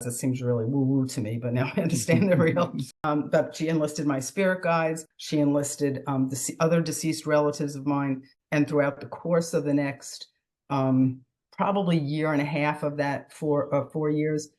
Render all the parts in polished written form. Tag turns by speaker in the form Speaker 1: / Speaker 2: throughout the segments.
Speaker 1: It seems really woo-woo to me, but now I understand the real. But she enlisted my spirit guides. She enlisted other deceased relatives of mine. And throughout the course of the next probably year and a half of that 4 years,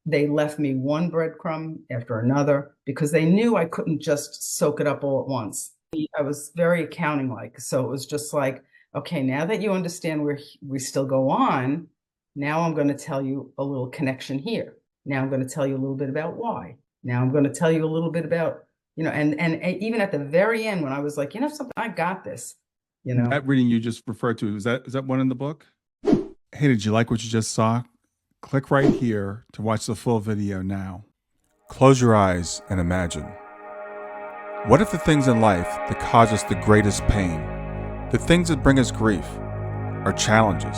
Speaker 1: they left me one breadcrumb after another because they knew I couldn't just soak it up all at once. I was very accounting-like. So it was just like, okay, now that you understand where we still go on, now I'm going to tell you a little connection here. Now I'm going to tell you a little bit about why. Now I'm going to tell you a little bit about, and even at the very end when I was like, something, I got this,
Speaker 2: That reading you just referred to, is that one in the book? Hey, did you like what you just saw? Click right here to watch the full video now. Close your eyes and imagine. What if the things in life that cause us the greatest pain, the things that bring us grief, are challenges?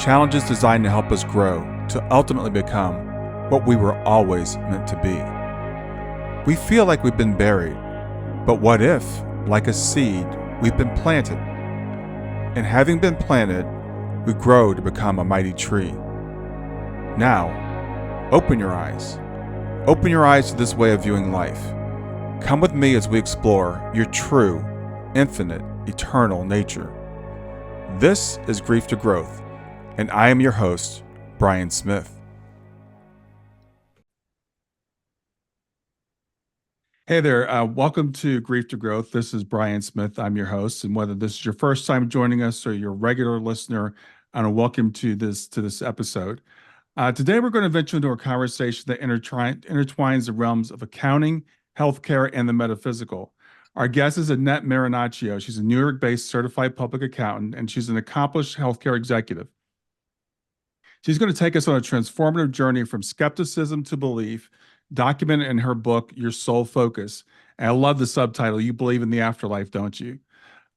Speaker 2: Challenges designed to help us grow, to ultimately become what we were always meant to be. We feel like we've been buried, but what if, like a seed, we've been planted? And having been planted, we grow to become a mighty tree. Now, open your eyes. Open your eyes to this way of viewing life. Come with me as we explore your true, infinite, eternal nature. This is Grief to Growth, and I am your host, Brian Smith. Hey there, welcome to Grief to Growth. This is Brian Smith. I'm your host, and whether this is your first time joining us or you're a regular listener, I want to welcome to this episode. Today, we're going to venture into a conversation that intertwines the realms of accounting, healthcare, and the metaphysical. Our guest is Annette Marinaccio. She's a New York-based certified public accountant, and she's an accomplished healthcare executive. She's going to take us on a transformative journey from skepticism to belief, documented in her book, Your Soul Focus. And I love the subtitle, You Believe in the Afterlife, Don't You?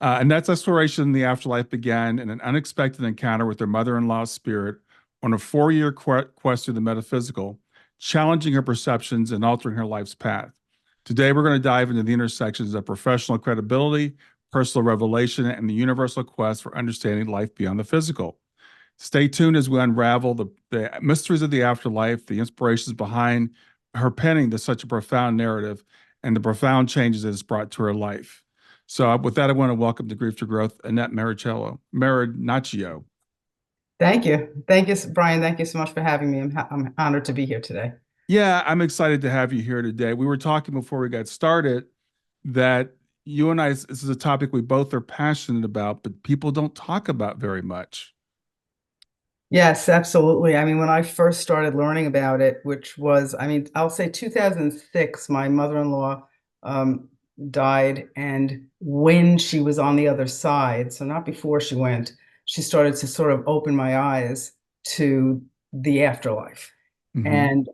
Speaker 2: Annette's exploration in the afterlife began in an unexpected encounter with her mother-in-law's spirit on a 4-year quest through the metaphysical, challenging her perceptions and altering her life's path. Today, we're going to dive into the intersections of professional credibility, personal revelation, and the universal quest for understanding life beyond the physical. Stay tuned as we unravel the mysteries of the afterlife, the inspirations behind her penning to such a profound narrative, and the profound changes it has brought to her life. So with that, I want to welcome to Grief to Growth, Annette Marinaccio.
Speaker 1: Thank you. Thank you, Brian. Thank you so much for having me. I'm honored to be here today.
Speaker 2: Yeah, I'm excited to have you here today. We were talking before we got started that you and I, this is a topic we both are passionate about, but people don't talk about very much.
Speaker 1: Yes, absolutely. I mean, when I first started learning about it, which was, I'll say 2006, my mother-in-law died. And when she was on the other side, so not before she went, she started to sort of open my eyes to the afterlife. Mm-hmm. And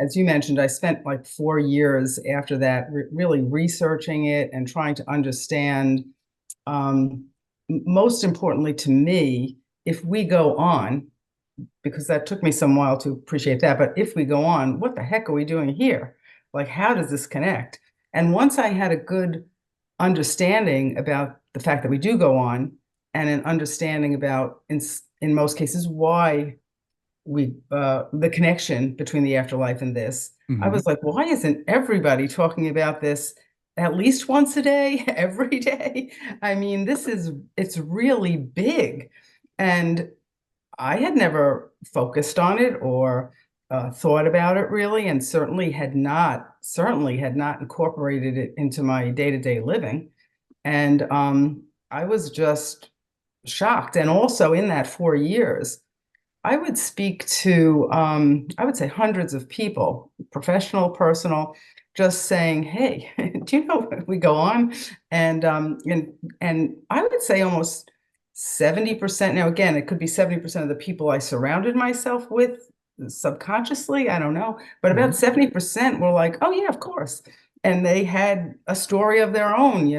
Speaker 1: as you mentioned, I spent like 4 years after that really researching it and trying to understand, most importantly to me, if we go on, because that took me some while to appreciate that, but if we go on, what the heck are we doing here? Like, how does this connect? And once I had a good understanding about the fact that we do go on, and an understanding about, in most cases, why we the connection between the afterlife and this, mm-hmm. I was like, why isn't everybody talking about this at least once a day, every day? I mean, it's really big. And I had never focused on it or thought about it really, and certainly had not incorporated it into my day-to-day living. And I was just shocked. And also in that 4 years, I would speak to, I would say hundreds of people, professional, personal, just saying, hey, do you know we go on? And I would say almost 70%. Now, again, it could be 70% of the people I surrounded myself with subconsciously, I don't know, but about 70% were like, oh yeah, of course. And they had a story of their own.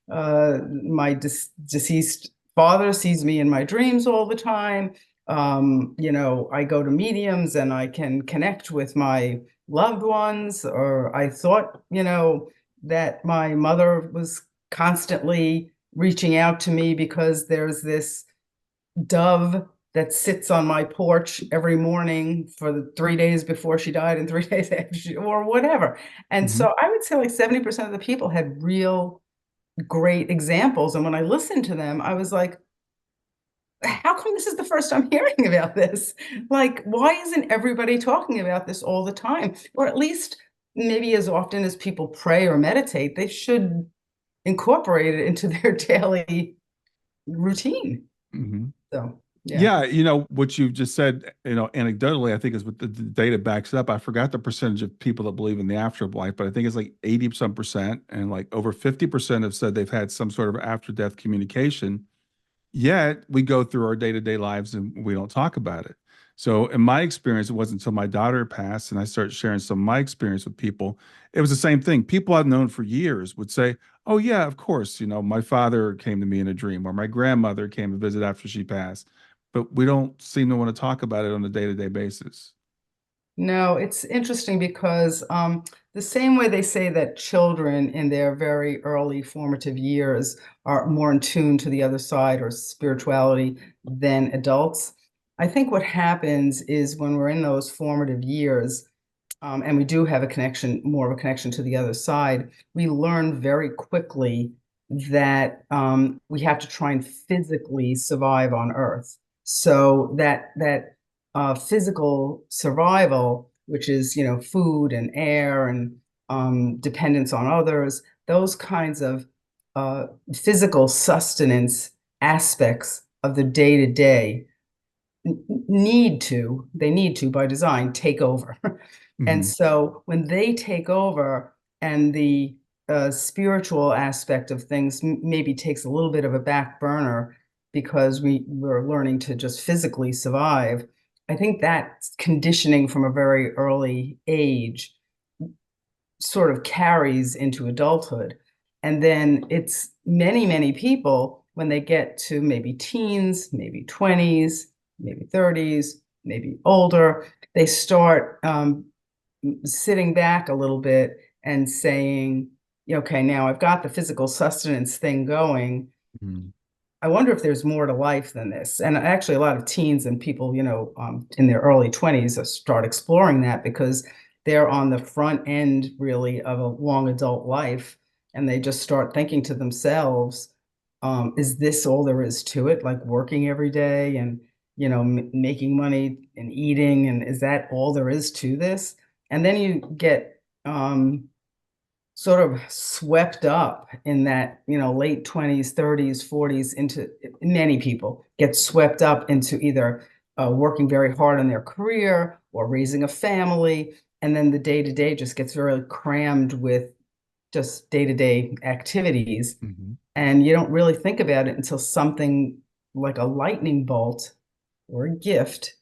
Speaker 1: My deceased father sees me in my dreams all the time. I go to mediums and I can connect with my loved ones, or I thought, that my mother was constantly reaching out to me because there's this dove that sits on my porch every morning for the 3 days before she died and 3 days after or whatever. And
Speaker 2: Hmm.
Speaker 1: so I would say like 70% of the people had real great examples. And when I listened to them, I was like, how come this is the first I'm hearing about this? Like, why isn't everybody talking about this all the time? Or at least maybe as often as people pray or meditate, they should incorporate it into their daily routine.
Speaker 2: Hmm.
Speaker 1: So, yeah.
Speaker 2: Yeah, what you've just said, anecdotally, I think is what the data backs up. I forgot the percentage of people that believe in the afterlife, but I think it's like 80 some percent, and like over 50% have said they've had some sort of after death communication. Yet we go through our day-to-day lives and we don't talk about it. So in my experience, it wasn't until my daughter passed and I started sharing some of my experience with people. It was the same thing. People I've known for years would say, "Oh yeah, of course, my father came to me in a dream or my grandmother came to visit after she passed." But we don't seem to want to talk about it on a day-to-day basis.
Speaker 1: No, it's interesting because the same way they say that children in their very early formative years are more in tune to the other side or spirituality than adults, I think what happens is when we're in those formative years, and we do have a connection, more of a connection to the other side, we learn very quickly that we have to try and physically survive on Earth. So that physical survival, which is food and air and dependence on others, those kinds of physical sustenance aspects of the day to day they need to by design take over. And
Speaker 2: Hmm.
Speaker 1: so when they take over and the spiritual aspect of things maybe takes a little bit of a back burner because we're learning to just physically survive, I think that conditioning from a very early age sort of carries into adulthood. And then it's many, many people when they get to maybe teens, maybe 20s, maybe 30s, maybe older, they start sitting back a little bit and saying, okay, now I've got the physical sustenance thing going.
Speaker 2: Hmm.
Speaker 1: I wonder if there's more to life than this. And actually, a lot of teens and people, in their early 20s start exploring that because they're on the front end, really, of a long adult life. And they just start thinking to themselves, is this all there is to it? Like working every day and, making money and eating. And is that all there is to this? And then you get sort of swept up in that, late 20s, 30s, 40s into many people get swept up into either working very hard on their career or raising a family. And then the day to day just gets very crammed with just day to day activities.
Speaker 2: Hmm.
Speaker 1: And you don't really think about it until something like a lightning bolt or a gift,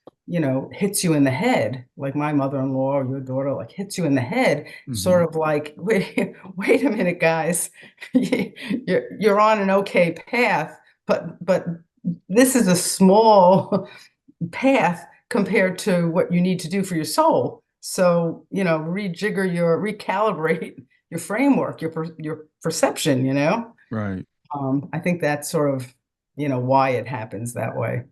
Speaker 1: hits you in the head, like my mother-in-law or your daughter, like hits you in the head,
Speaker 2: Hmm.
Speaker 1: sort of like, wait a minute, guys, you're on an okay path, but this is a small path compared to what you need to do for your soul. So, recalibrate your framework, your perception,
Speaker 2: Right.
Speaker 1: I think that's sort of, why it happens that way.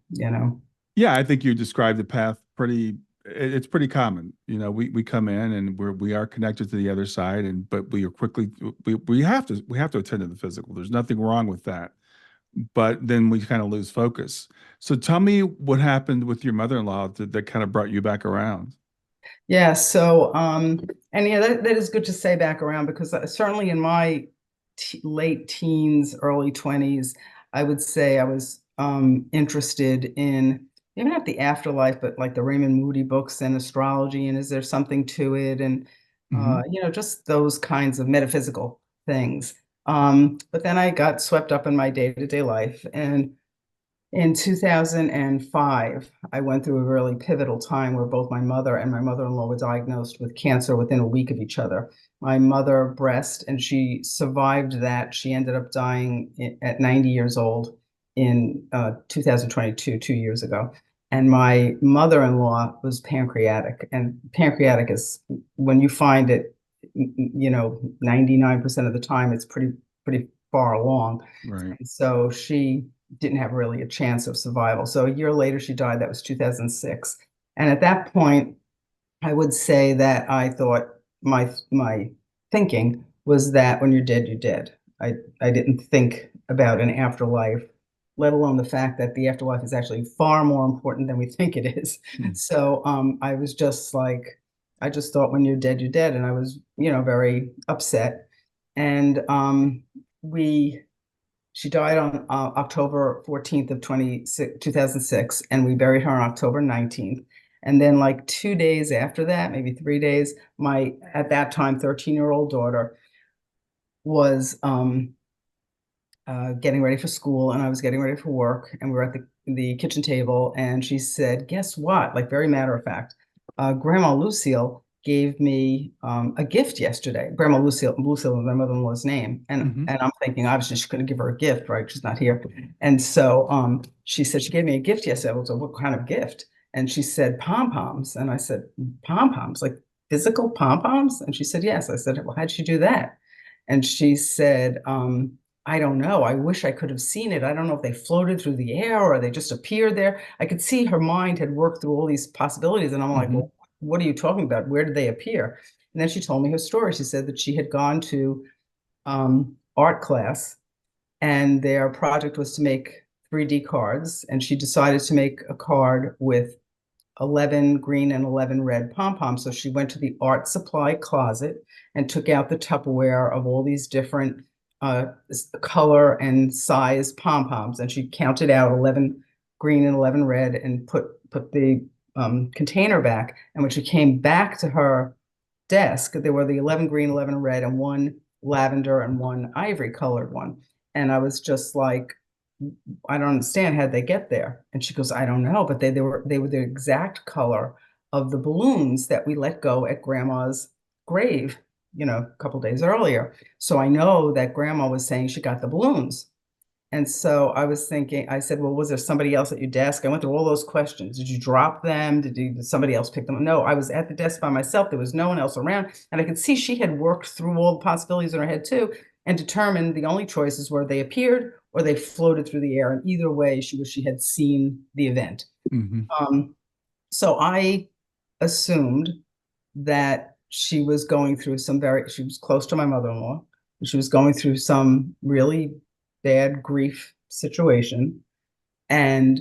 Speaker 2: Yeah, I think you described the path it's pretty common. We come in and we are connected to the other side, and but we are quickly we have to attend to the physical. There's nothing wrong with that. But then we kind of lose focus. So tell me what happened with your mother-in-law that kind of brought you back around.
Speaker 1: Yeah, so and yeah, that is good to say back around because certainly in my late teens, early 20s, I would say I was interested in maybe not the afterlife, but like the Raymond Moody books and astrology, and is there something to it? And
Speaker 2: Hmm.
Speaker 1: just those kinds of metaphysical things. But then I got swept up in my day-to-day life, and in 2005, I went through a really pivotal time where both my mother and my mother-in-law were diagnosed with cancer within a week of each other. My mother breast, and she survived that. She ended up dying at 90 years old in 2022, 2 years ago. And my mother-in-law was pancreatic, and pancreatic is when you find it, 99% of the time, it's pretty far along.
Speaker 2: Right.
Speaker 1: And so she didn't have really a chance of survival. So a year later, she died. That was 2006. And at that point, I would say that I thought my thinking was that when you're dead, you're dead. I didn't think about an afterlife, let alone the fact that the afterlife is actually far more important than we think it is.
Speaker 2: Hmm.
Speaker 1: So I was just like, I just thought when you're dead, you're dead, and I was, very upset. And we she died on October 14th of 2006, and we buried her on October 19th. And then, like 2 days after that, maybe 3 days, my, at that time, 13-year-old daughter was getting ready for school, and I was getting ready for work, and we were at the kitchen table, and she said, "Guess what?" Like, very matter of fact, Grandma Lucille gave me a gift yesterday. Grandma Lucille was my mother-in-law's name, and
Speaker 2: Hmm.
Speaker 1: and I'm thinking obviously she couldn't give her a gift, right? She's not here, and so she said she gave me a gift yesterday. I was like, "What kind of gift?" And she said pom poms, and I said, "Pom poms, like physical pom poms?" And she said, "Yes." I said, "Well, how'd she do that?" And she said, "I don't know. I wish I could have seen it. I don't know if they floated through the air or they just appeared there." I could see her mind had worked through all these possibilities. And I'm like,
Speaker 2: Hmm.
Speaker 1: "Well, what are you talking about? Where did they appear?" And then she told me her story. She said that she had gone to art class, and their project was to make 3D cards. And she decided to make a card with 11 green and 11 red pom poms. So she went to the art supply closet and took out the Tupperware of all these different color and size pom poms. And she counted out 11 green and 11 red and put the container back. And when she came back to her desk, there were the 11 green, 11 red, and one lavender and one ivory colored one. And I was just like, "I don't understand. How'd they get there?" And she goes, "I don't know, but they were the exact color of the balloons that we let go at Grandma's grave, a couple days earlier. So I know that Grandma was saying she got the balloons." And so I was thinking, I said, "Well, was there somebody else at your desk?" I went through all those questions. Did you drop them? Did somebody else pick them up? No, I was at the desk by myself. There was no one else around. And I could see she had worked through all the possibilities in her head too, and determined the only choices were they appeared or they floated through the air. And either way, she had seen the event.
Speaker 2: Hmm.
Speaker 1: Um, so I assumed that she was going through she was close to my mother-in-law. She was going through some really bad grief situation. And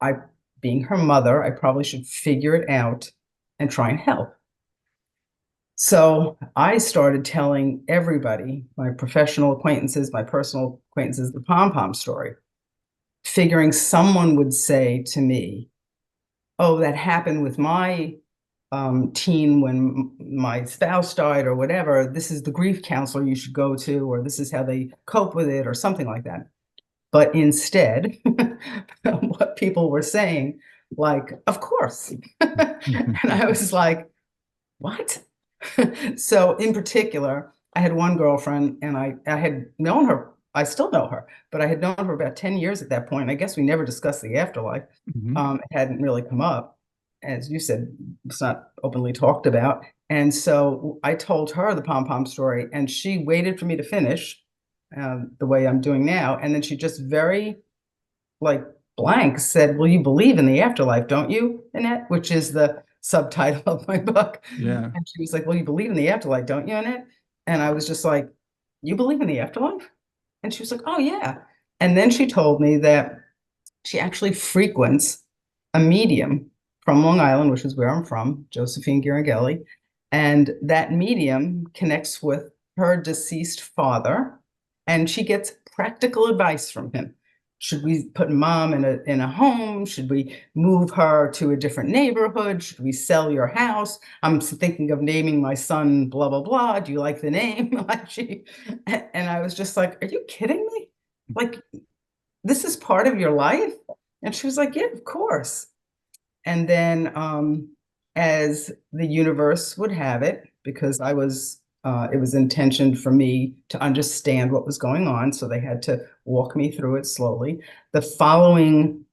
Speaker 1: I, being her mother, I probably should figure it out and try and help. So I started telling everybody, my professional acquaintances, my personal acquaintances, the pom pom story, figuring someone would say to me, "Oh, that happened with my teen when my spouse died," or whatever. "This is the grief counselor you should go to," or "This is how they cope with it," or something like that. But instead, what people were saying, like, "Of course." And I was like, "What?" So in particular, I had one girlfriend, and I had known her. I still know her, but I had known her about 10 years at that point. I guess we never discussed the afterlife.
Speaker 2: Hmm.
Speaker 1: It hadn't really come up. As you said, it's not openly talked about. And so I told her the pom pom story, and she waited for me to finish the way I'm doing now. And then she just very, like, blank said, "Well, you believe in the afterlife, don't you, Annette?" Which is the subtitle of my book.
Speaker 2: Yeah.
Speaker 1: And she was like, "Well, you believe in the afterlife, don't you, Annette?" And I was just like, "You believe in the afterlife?" And she was like, "Oh, yeah." And then she told me that she actually frequents a medium from Long Island, which is where I'm from, Josephine Giragelli. And that medium connects with her deceased father, and she gets practical advice from him. Should we put mom in a home? Should we move her to a different neighborhood? Should we sell your house? I'm thinking of naming my son blah blah blah. Do you like the name? Like, and I was just like, "Are you kidding me? Like, this is part of your life?" And she was like, "Yeah, of course." And then, as the universe would have it, because it was intentioned for me to understand what was going on. So they had to walk me through it slowly. The following,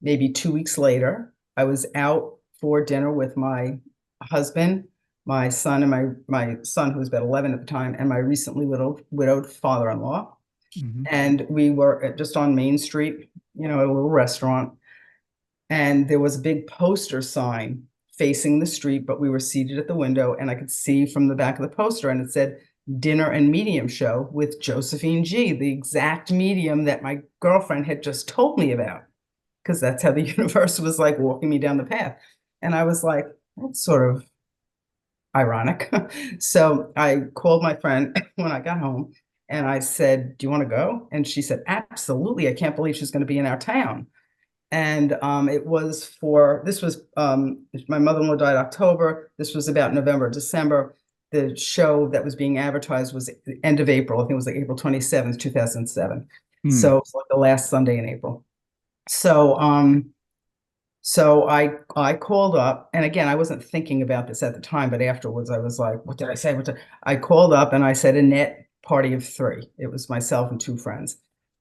Speaker 1: maybe 2 weeks later, I was out for dinner with my husband, my son, and my son, who was about 11 at the time, and my recently widowed father-in-law.
Speaker 2: Hmm.
Speaker 1: And we were just on Main Street, at a little restaurant. And there was a big poster sign facing the street, but we were seated at the window, and I could see from the back of the poster, and it said Dinner and Medium Show with Josephine G, the exact medium that my girlfriend had just told me about, because that's how the universe was like walking me down the path. And I was like, that's sort of ironic. So I called my friend when I got home and I said, do you want to go? And she said, absolutely. I can't believe she's going to be in our town. And this was, my mother-in-law died October. This was about November, December. The show that was being advertised was the end of April. I think it was like April 27th, 2007.
Speaker 2: Hmm.
Speaker 1: So it was like the last Sunday in April. So, I called up, and again, I wasn't thinking about this at the time, but afterwards I was like, what did I say? I called up and I said, Annette, party of three. It was myself and two friends.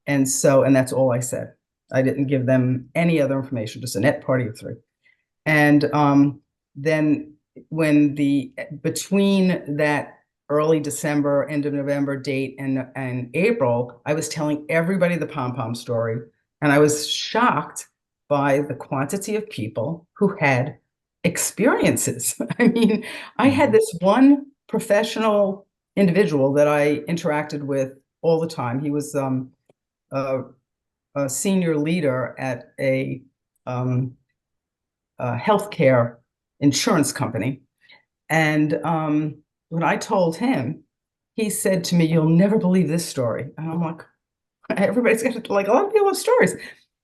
Speaker 1: And that's all I said. I didn't give them any other information, just Annette, party of three. And then when the between that early December, end of November date and April, I was telling everybody the pom pom story, and I was shocked by the quantity of people who had experiences. I mean, I had
Speaker 2: Hmm.
Speaker 1: this one professional individual that I interacted with all the time. He was a, a senior leader at um, a healthcare insurance company. And when I told him, he said to me, "You'll never believe this story." And I'm like, everybody's got like a lot of people have stories.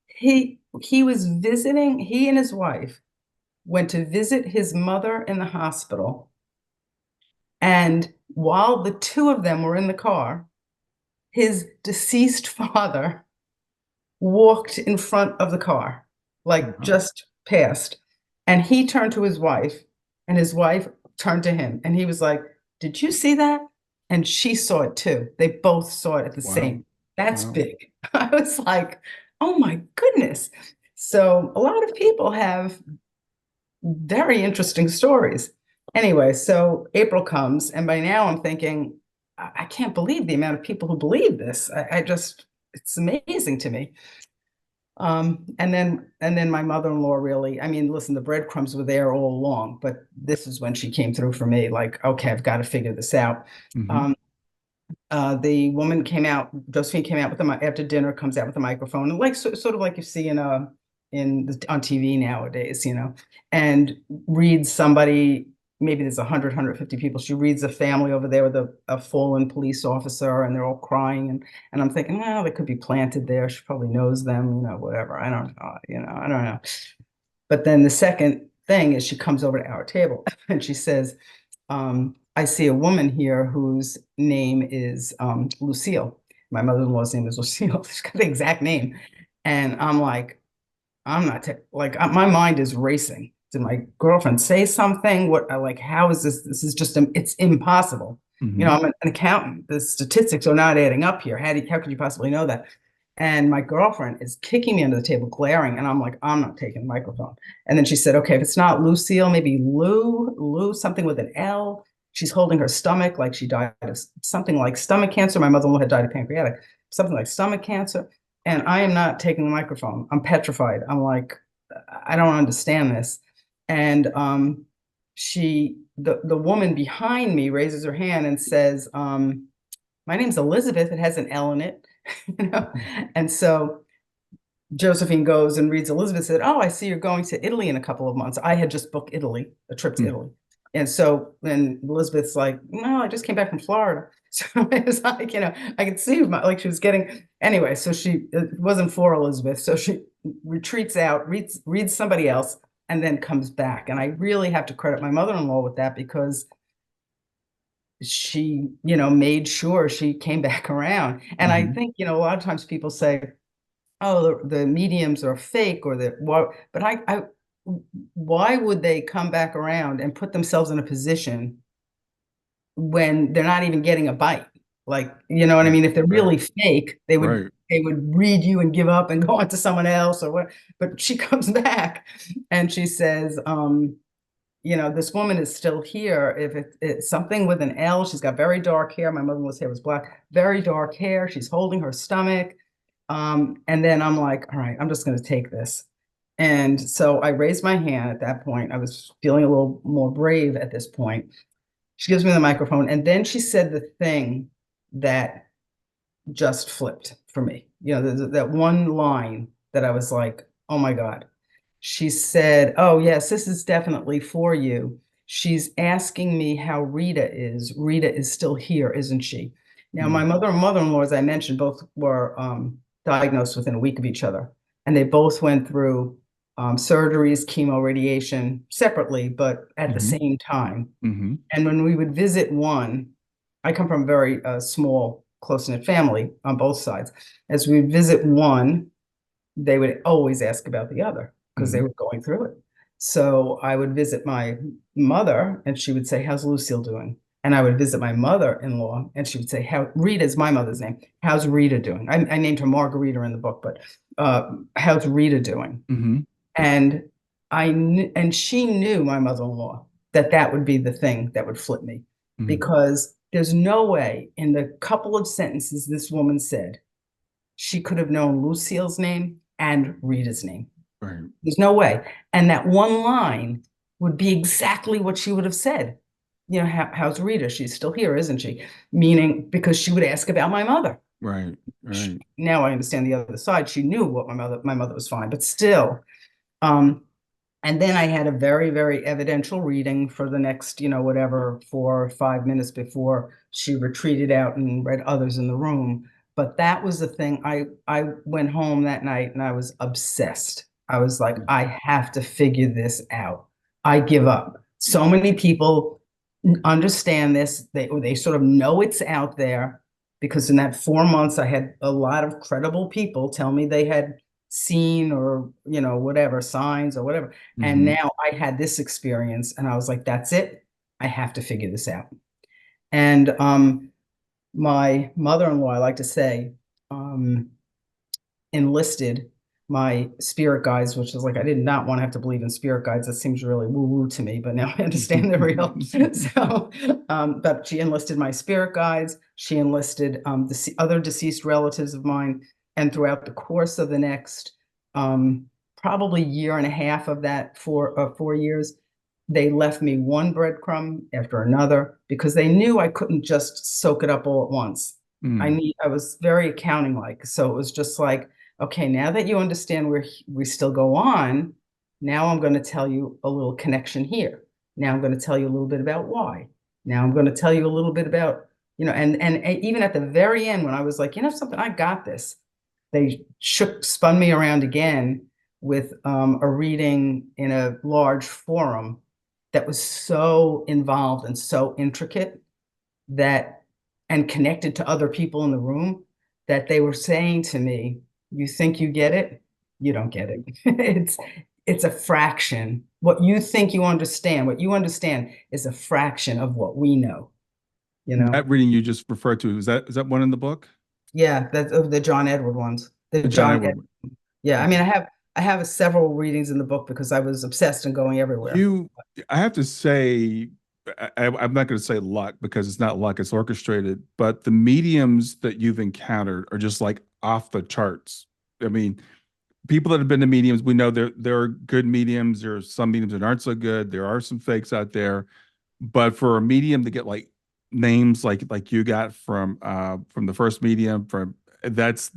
Speaker 1: He was visiting, he and his wife went to visit his mother in the hospital. And while the two of them were in the car, his deceased father walked in front of the car, like
Speaker 2: Wow.
Speaker 1: just passed. And he turned to his wife, and his wife turned to him. And he was like, "Did you see that?" And she saw it too. They both saw it at the
Speaker 2: Wow.
Speaker 1: same. That's
Speaker 2: Wow.
Speaker 1: big. I was like, oh my goodness. So a lot of people have very interesting stories. Anyway, so April comes, and by now I'm thinking, I can't believe the amount of people who believe this. It's amazing to me. And then my mother-in-law really, I mean, listen, the breadcrumbs were there all along, but this is when she came through for me, like, okay, I've got to figure this out.
Speaker 2: Hmm.
Speaker 1: Um, the woman came out, Josephine came out with after dinner, comes out with a microphone, and like sort of like you see on TV nowadays, and reads somebody. Maybe there's 150 people. She reads a family over there with a fallen police officer, and they're all crying, and I'm thinking, well, they could be planted there. She probably knows them, whatever. I don't know, I don't know. But then the second thing is she comes over to our table and she says, I see a woman here whose name is Lucille. My mother-in-law's name is Lucille. She's got the exact name. And I'm like, I'm not like my mind is racing. Did my girlfriend say something? What like how is this? This is just it's impossible.
Speaker 2: Hmm.
Speaker 1: I'm an accountant. The statistics are not adding up here. How could you possibly know that? And my girlfriend is kicking me under the table, glaring, and I'm like, I'm not taking the microphone. And then she said, okay, if it's not Lucille, maybe Lou, something with an L. She's holding her stomach like she died of something like stomach cancer. My mother-in-law had died of pancreatic, something like stomach cancer. And I am not taking the microphone. I'm petrified. I'm like, I don't understand this. And the woman behind me raises her hand and says, my name's Elizabeth. It has an L in it. you know? And so Josephine goes and reads Elizabeth said, "Oh, I see you're going to Italy in a couple of months." I had just booked Italy, a trip to Italy. And so then Elizabeth's like, "No, I just came back from Florida." So it's like, I could see like she was getting anyway. So it wasn't for Elizabeth. So she retreats out, reads somebody else, and then comes back. And I really have to credit my mother-in-law with that because she, made sure she came back around. And I
Speaker 2: Hmm.
Speaker 1: think, a lot of times people say, oh, the mediums are fake or but why would they come back around and put themselves in a position when they're not even getting a bite? Like, you know what I
Speaker 2: Right.
Speaker 1: mean? If they're
Speaker 2: Right.
Speaker 1: really fake, they would
Speaker 2: Right.
Speaker 1: they would read you and give up and go on to someone else or what. But she comes back and she says, this woman is still here. If it's something with an L, she's got very dark hair. My mother-in-law's hair was black, very dark hair. She's holding her stomach. And then I'm like, all right, I'm just going to take this. And so I raised my hand at that point. I was feeling a little more brave at this point. She gives me the microphone, and then she said the thing that just flipped for me. That one line that I was like, oh my God. She said, oh, yes, this is definitely for you. She's asking me how Rita is. Rita is still here, isn't she? Now, my
Speaker 2: Mm.
Speaker 1: mother and mother-in-law, as I mentioned, both were diagnosed within a week of each other. And they both went through surgeries, chemo, radiation separately, but at the
Speaker 2: Hmm.
Speaker 1: same time.
Speaker 2: Hmm.
Speaker 1: And when we would visit one, I come from a very small, close-knit family on both sides. As we visit one, they would always ask about the other because they
Speaker 2: Hmm.
Speaker 1: were going through it. So I would visit my mother and she would say, how's Lucille doing? And I would visit my mother-in-law and she would say, how Rita's my mother's name. How's Rita doing? I named her Margarita in the book, but how's Rita doing?
Speaker 2: Hmm.
Speaker 1: And and she knew, my mother-in-law, that that would be the thing that would flip me,
Speaker 2: Hmm.
Speaker 1: because there's no way in the couple of sentences this woman said she could have known Lucille's name and Rita's name.
Speaker 2: Right.
Speaker 1: There's no way. And that one line would be exactly what she would have said. How's Rita? She's still here, isn't she? Meaning, because she would ask about my mother.
Speaker 2: Right. Right.
Speaker 1: Now I understand the other side. She knew what my mother was fine, but still. Um, and then I had a very, very evidential reading for the next, whatever, 4 or 5 minutes before she retreated out and read others in the room. But that was the thing. I went home that night and I was obsessed. I was like, I have to figure this out. I give up. So many people understand this. They sort of know it's out there, because in that 4 months I had a lot of credible people tell me they had seen, or whatever, signs or whatever. And
Speaker 2: Hmm.
Speaker 1: now I had this experience and I was like, that's it. I have to figure this out. And my mother-in-law, I like to say, um, enlisted my spirit guides, which is like, I did not want to have to believe in spirit guides. That seems really woo-woo to me, but now I understand they're real. So, but she enlisted my spirit guides. She enlisted other deceased relatives of mine. And throughout the course of the next probably year and a half of that 4 years, they left me one breadcrumb after another, because they knew I couldn't just soak it up all at once.
Speaker 2: Mm.
Speaker 1: I was very accounting like, so it was just like, okay, now that you understand we still go on, now I'm going to tell you a little connection here. Now I'm going to tell you a little bit about why. Now I'm going to tell you a little bit about, and even at the very end, when I was like, something, I got this, they spun me around again with a reading in a large forum that was so involved and so intricate, that and connected to other people in the room, that they were saying to me, you think you get it? You don't get it. It's a fraction. What you think you understand, what you understand is a fraction of what we know, you know?
Speaker 2: That reading you just referred to, is that one in the book?
Speaker 1: Yeah, that's of the John Edward ones. The
Speaker 2: The John
Speaker 1: John
Speaker 2: Edward one.
Speaker 1: Yeah, I
Speaker 2: Okay.
Speaker 1: mean, I have several readings in the book because I was obsessed and going everywhere.
Speaker 2: You, I have to say, I'm not going to say luck because it's not luck, it's orchestrated, but the mediums that you've encountered are just like off the charts. I mean, people that have been to mediums, we know there are good mediums. There are some mediums that aren't so good. There are some fakes out there, but for a medium to get like names like you got from the first medium, from that's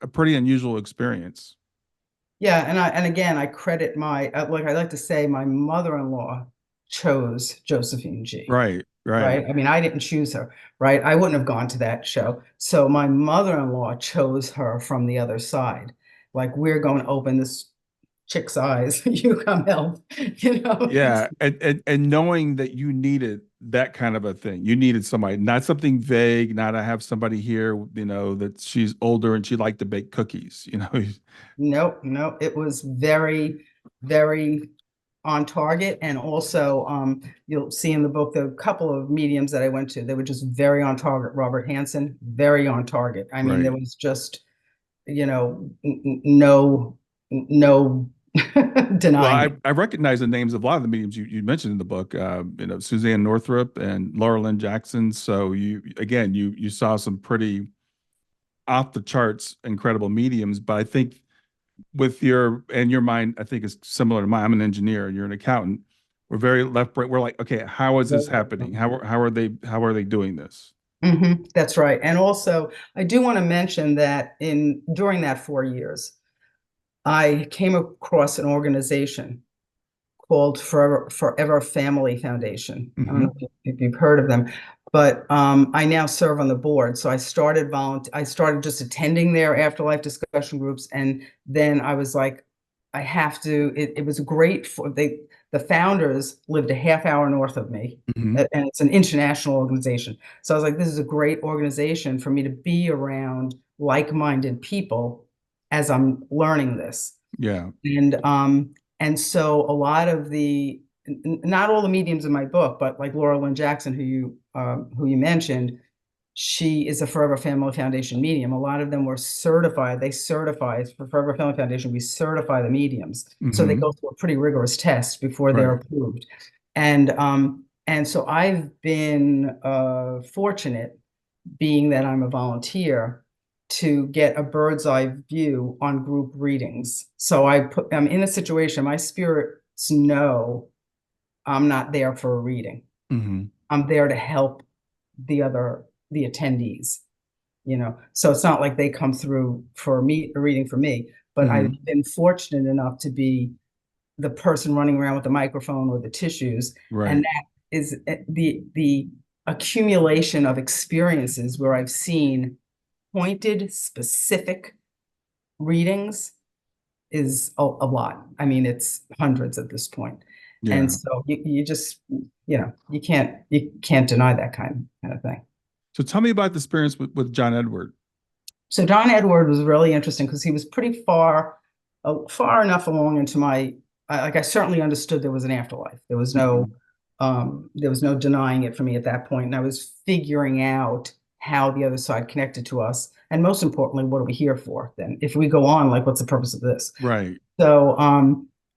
Speaker 2: a pretty unusual experience.
Speaker 1: Yeah, and again, I credit like I like to say, my mother-in-law chose Josephine G.
Speaker 2: Right, right.
Speaker 1: Right? I mean, I didn't choose her, right? I wouldn't have gone to that show. So my mother-in-law chose her from the other side. Like, we're going to open this chick's eyes. You come help, you know?
Speaker 2: Yeah, and knowing that you needed that kind of a thing, you needed somebody, not something vague, not I have somebody here, that she's older and she liked to bake cookies.
Speaker 1: Nope, nope. It was very, very on target. And also, you'll see in the book the couple of mediums that I went to, they were just very on target. Robert Hansen, very on target. I mean, there
Speaker 2: Right.
Speaker 1: was just, no
Speaker 2: Well,
Speaker 1: denying it.
Speaker 2: I recognize the names of a lot of the mediums you mentioned in the book. Suzanne Northrup and Laura Lynn Jackson. So you saw some pretty off the charts incredible mediums. But I think with your mind, I think is similar to mine. I'm an engineer, and you're an accountant. We're very left brain. We're like, okay, how is this happening? How are they doing this?
Speaker 1: That's right. And also, I do want to mention that in during that 4 years, I came across an organization called Forever Family Foundation. I don't know
Speaker 2: Hmm.
Speaker 1: if you've heard of them, but I now serve on the board. So I started just attending their afterlife discussion groups, and then I was like, I have to. It was great for the founders lived a half hour north of me,
Speaker 2: Hmm.
Speaker 1: and it's an international organization. So I was like, this is a great organization for me to be around like-minded people as I'm learning this.
Speaker 2: Yeah.
Speaker 1: And so a lot of not all the mediums in my book, but like Laura Lynn Jackson, who you mentioned, she is a Forever Family Foundation medium. A lot of them were certified. They certify for Forever Family Foundation. We certify the mediums, so they
Speaker 2: Hmm.
Speaker 1: go through a pretty rigorous test before they're
Speaker 2: Right.
Speaker 1: approved. And so I've been fortunate, being that I'm a volunteer, to get a bird's eye view on group readings. So I'm in a situation, my spirits know I'm not there for a reading.
Speaker 2: Hmm.
Speaker 1: I'm there to help the attendees, you know. So it's not like they come through for me, a reading for me, but I've
Speaker 2: Hmm.
Speaker 1: been fortunate enough to be the person running around with the microphone or the tissues. And
Speaker 2: Right.
Speaker 1: that is the accumulation of experiences where I've seen pointed, specific readings is a lot. I mean, it's hundreds at this point. And
Speaker 2: Yeah.
Speaker 1: so you just, you can't deny that kind of thing.
Speaker 2: So tell me about the experience with John Edward.
Speaker 1: So Don Edward was really interesting because he was pretty far enough along into like I certainly understood there was an afterlife.
Speaker 2: Hmm.
Speaker 1: There was no denying it for me at that point, and I was figuring out how the other side connected to us, and most importantly, what are we here for? Then, if we go on, like, what's the purpose of this?
Speaker 2: Right.
Speaker 1: So,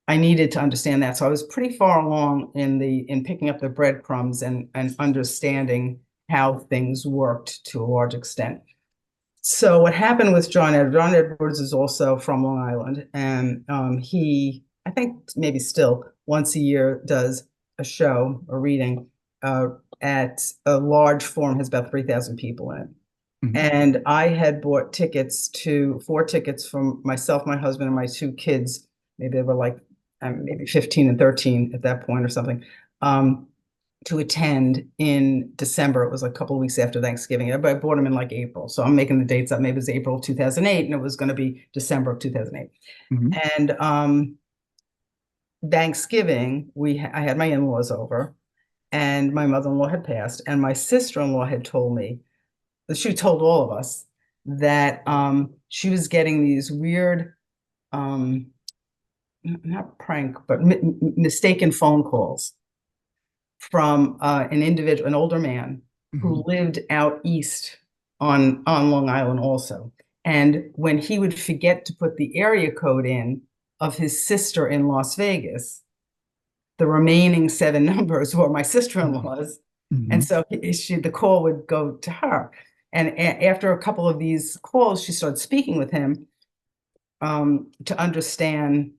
Speaker 1: I needed to understand that. So I was pretty far along in picking up the breadcrumbs and understanding how things worked to a large extent. So what happened with John Edwards is also from Long Island, and he, I think maybe still once a year, does a show, a reading, uh, at a large forum, has about 3,000 people in it.
Speaker 2: Hmm.
Speaker 1: And I had bought four tickets from myself, my husband, and my two kids. Maybe they were like maybe 15 and 13 at that point or something. Um, to attend in December. It was like a couple of weeks after Thanksgiving. Everybody bought them in like April. So I'm making the dates up. Maybe it was April of 2008, and it was going to be December of 2008.
Speaker 2: Hmm.
Speaker 1: And Thanksgiving, I had my in-laws over, and my mother-in-law had passed, and my sister-in-law had told me, she told all of us that she was getting these weird, um, not prank, but mistaken phone calls from an older man
Speaker 2: Hmm.
Speaker 1: who lived out east on Long Island also. And when he would forget to put the area code in of his sister in Las Vegas, the remaining seven numbers were my sister-in-law's. And
Speaker 2: Hmm.
Speaker 1: so the call would go to her. And after a couple of these calls, she started speaking with him, to understand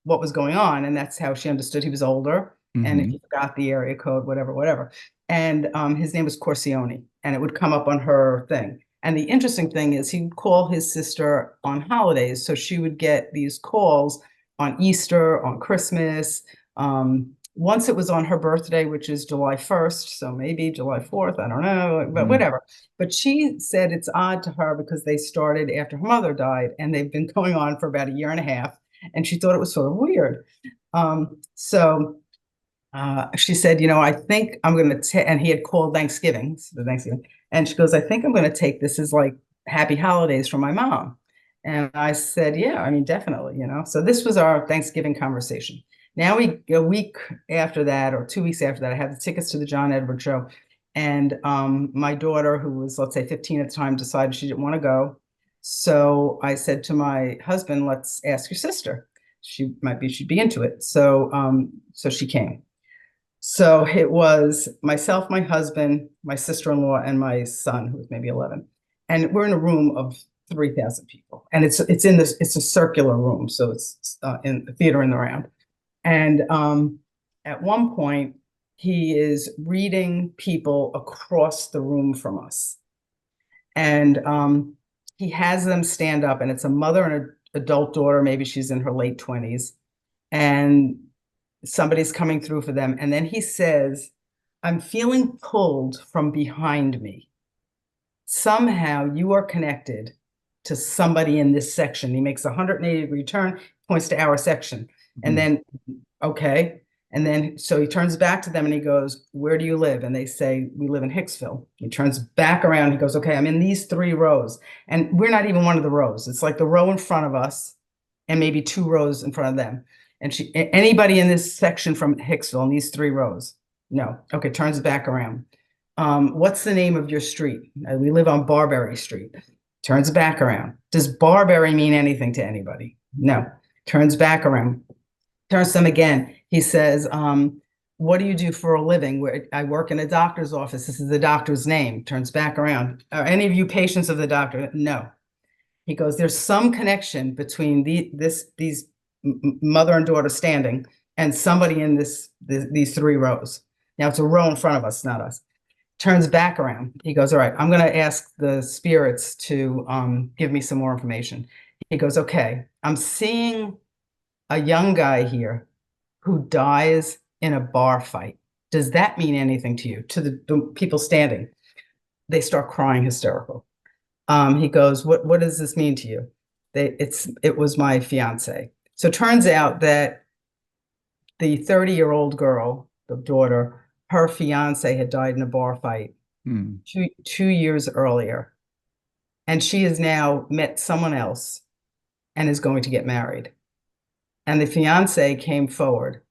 Speaker 1: what was going on. And that's how she understood he was older. And if
Speaker 2: Hmm.
Speaker 1: he forgot the area code, whatever, whatever. And his name was Corsione, and it would come up on her thing. And the interesting thing is he'd call his sister on holidays. So she would get these calls on Easter, on Christmas. Once it was on her birthday, which is July 1st. So maybe July 4th, I don't know, but
Speaker 2: Hmm.
Speaker 1: whatever. But she said it's odd to her because they started after her mother died, and they've been going on for about a year and a half. And she thought it was sort of weird. She said, I think I'm going to take, and he had called Thanksgiving, so the Thanksgiving, and she goes, I think I'm going to take this as like happy holidays from my mom. And I said, yeah, I mean, definitely. So this was our Thanksgiving conversation. Now a week after that, or 2 weeks after that, I had the tickets to the John Edward show. And my daughter, who was, let's say, 15 at the time, decided she didn't want to go. So I said to my husband, let's ask your sister. she'd be into it. So she came. So it was myself, my husband, my sister-in-law, and my son, who was maybe 11. And we're in a room of 3,000 people. And it's it's a circular room. So it's in the theater in the round. And at one point, he is reading people across the room from us. And he has them stand up, and it's a mother and an adult daughter. Maybe she's in her late 20s. And somebody's coming through for them. And then he says, I'm feeling pulled from behind me. Somehow you are connected to somebody in this section. He makes a 180-degree turn, points to our section. And then, okay. And then, so he turns back to them and he goes, where do you live? And they say, we live in Hicksville. He turns back around. He goes, okay, I'm in these 3 rows. And we're not even one of the rows. It's like the row in front of us and maybe 2 rows in front of them. And anybody in this section from Hicksville in these 3 rows? No. Okay, turns back around. What's the name of your street? We live on Barberry Street. Turns back around. Does Barberry mean anything to anybody? No. Turns back around. Turns them again. He says, what do you do for a living? I work in a doctor's office. This is the doctor's name. Turns back around. Are any of you patients of the doctor? No. He goes, there's some connection between these mother and daughter standing and somebody in these 3 rows. Now it's a row in front of us, not us. Turns back around. He goes, all right, I'm going to ask the spirits to give me some more information. He goes, okay, I'm seeing a young guy here who dies in a bar fight. Does that mean anything to you? To the people standing. They start crying hysterical. He goes, what does this mean to you? It was my fiance. So it turns out that the 30-year-old girl, the daughter, her fiance had died in a bar fight 2 years earlier. And she has now met someone else and is going to get married. And the fiance came forward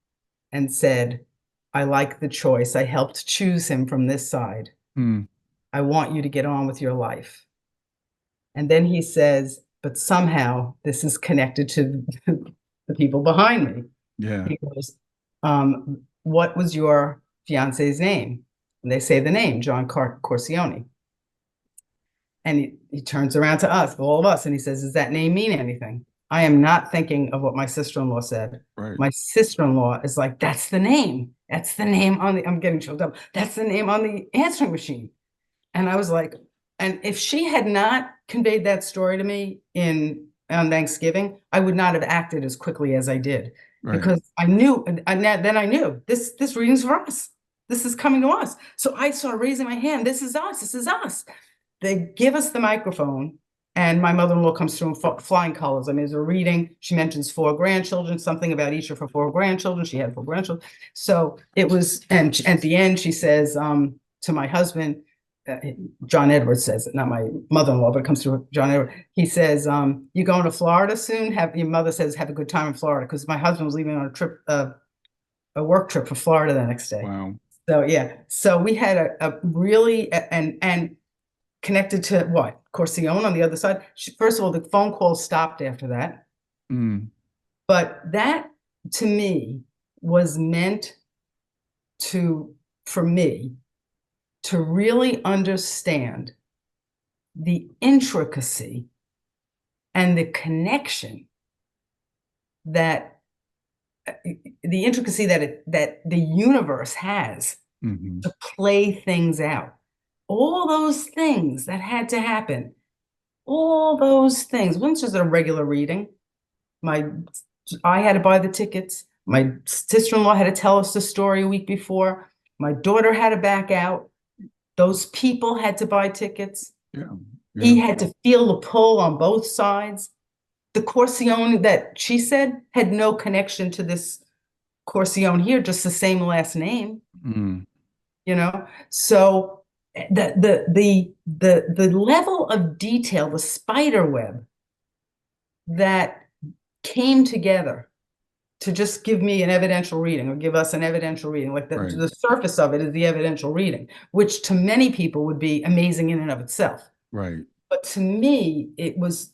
Speaker 1: and said, I like the choice. I helped choose him from this side. I want you to get on with your life. And then he says, but somehow this is connected to the people behind me.
Speaker 2: Yeah.
Speaker 1: He goes, what was your fiance's name? And they say the name, John Corsione. And he turns around to us, all of us, and he says, does that name mean anything? I am not thinking of what my sister-in-law said.
Speaker 2: Right.
Speaker 1: My sister-in-law is like, that's the name. That's the name on the, I'm getting chilled up. That's the name on the answering machine. And I was like, and if she had not conveyed that story to me on Thanksgiving, I would not have acted as quickly as I did. Right. Because I knew, and then I knew this reading's for us. This is coming to us. So I started raising my hand. This is us. This is us. They give us the microphone, and my mother-in-law comes through in flying colors. I mean, there's a reading. She mentions 4 grandchildren, something about each of her 4 grandchildren. She had 4 grandchildren. So it was, and at the end, she says to my husband, John Edwards says it, not my mother-in-law, but it comes through John Edwards. He says, you going to Florida soon? Your mother says, have a good time in Florida, because my husband was leaving on a trip, a work trip for Florida the next day.
Speaker 2: Wow.
Speaker 1: So yeah, so we had a really, and connected to what? Corsione on the other side. First of all, the phone call stopped after that. But that, to me, was meant for me, to really understand the intricacy and the connection that that the universe has to play things out. All those things that had to happen, all those things. Once was a regular reading. I had to buy the tickets. My sister-in-law had to tell us the story a week before. My daughter had to back out. Those people had to buy tickets.
Speaker 2: Yeah.
Speaker 1: He had to feel the pull on both sides. The Corsione that she said had no connection to this Corsione here, just the same last name. You know, so the level of detail, the spider web that came together to just give me an evidential reading, or give us an evidential reading, like the surface of it is the evidential reading, which to many people would be amazing in and of itself.
Speaker 2: Right.
Speaker 1: But to me,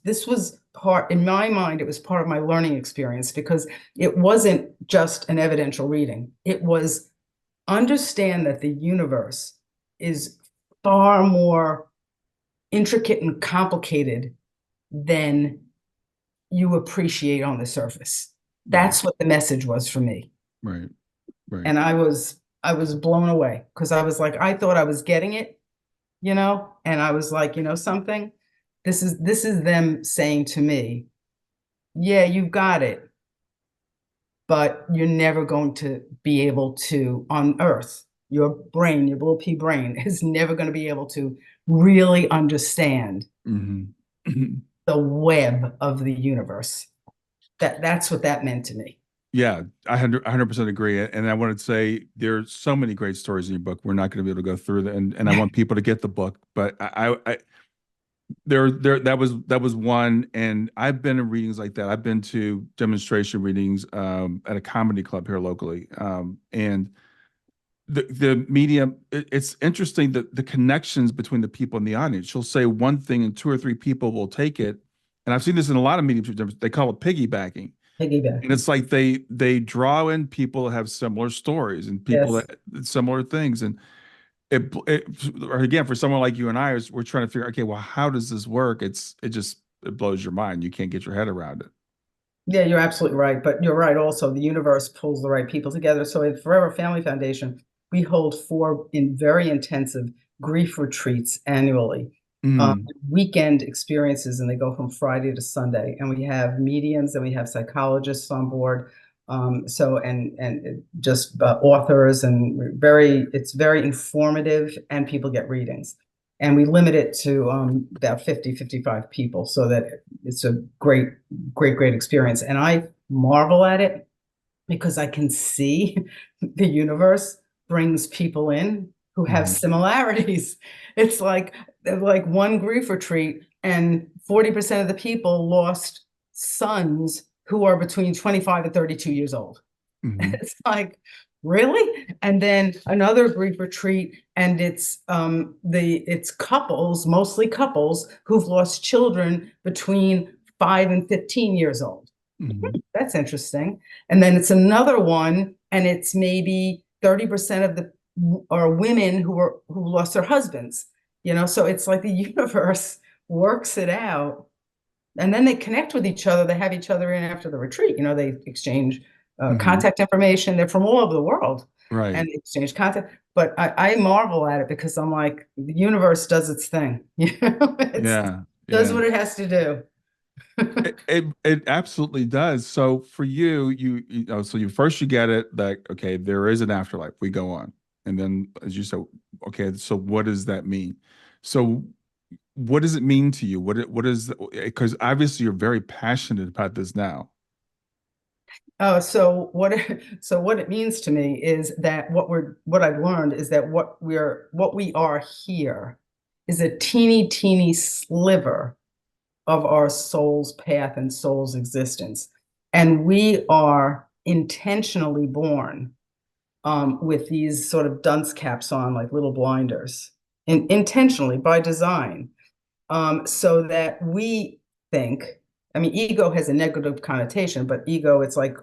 Speaker 1: this was part, in my mind, it was part of my learning experience because it wasn't just an evidential reading. It was understand that the universe is far more intricate and complicated than you appreciate on the surface.
Speaker 2: Right.
Speaker 1: That's what the message was for me.
Speaker 2: Right. Right.
Speaker 1: And I was blown away because I was like, I thought I was getting it, and I was like, something, this is them saying to me, yeah, you got it, but you're never going to be able to, on Earth, your brain, your little pea brain, is never going to be able to really understand
Speaker 2: Hmm.
Speaker 1: the web of the universe. That's what that meant to me.
Speaker 2: Yeah, I 100% agree. And I wanted to say there's so many great stories in your book. We're not going to be able to go through that, and I want people to get the book. But that was one, and I've been in readings like that. I've been to demonstration readings at a comedy club here locally, and the medium. It's interesting that the connections between the people in the audience. She'll say one thing, and two or three people will take it. And I've seen this in a lot of mediums. They call it piggybacking, and
Speaker 1: Piggybacking.
Speaker 2: it's like they draw in people that have similar stories and people
Speaker 1: Yes.
Speaker 2: that similar things. And it or again, for someone like you and I, we're trying to figure, okay, well, how does this work? It blows your mind. You can't get your head around it.
Speaker 1: Yeah, you're absolutely right. But you're right also, the universe pulls the right people together. So at Forever Family Foundation, we hold four very intensive grief retreats annually,
Speaker 2: Mm,
Speaker 1: weekend experiences, and they go from Friday to Sunday. And we have mediums and we have psychologists on board. So and just authors, and it's very informative, and people get readings. And we limit it to about 50, 55 people so that it's a great experience. And I marvel at it because I can see the universe brings people in who have
Speaker 2: mhm,
Speaker 1: similarities. It's like one grief retreat, and 40% of the people lost sons who are between 25 and 32 years old.
Speaker 2: mhm,
Speaker 1: It's like, really? And then another grief retreat, and it's couples, mostly couples, who've lost children between 5 and 15 years old.
Speaker 2: mhm,
Speaker 1: That's interesting. And then it's another one, and it's maybe 30% of the are women who lost their husbands. So it's like the universe works it out, and then they connect with each other. They have each other in after the retreat. They exchange
Speaker 2: mhm.
Speaker 1: contact information. They're from all over the world, and
Speaker 2: Right.
Speaker 1: they exchange contact. But I marvel at it because I'm like, the universe does its thing. It's
Speaker 2: Yeah.
Speaker 1: does
Speaker 2: Yeah.
Speaker 1: what it has to do.
Speaker 2: It absolutely does. So for you, you know, so you get it that okay, there is an afterlife. We go on, and then as you said, okay, so what does that mean? So what does it mean to you? What is because obviously you're very passionate about this now.
Speaker 1: So what it means to me is that what I've learned is that what we are here is a teeny sliver of our soul's path and soul's existence. And we are intentionally born with these sort of dunce caps on, like little blinders, intentionally by design, so that we think, I mean, ego has a negative connotation, but ego, it's like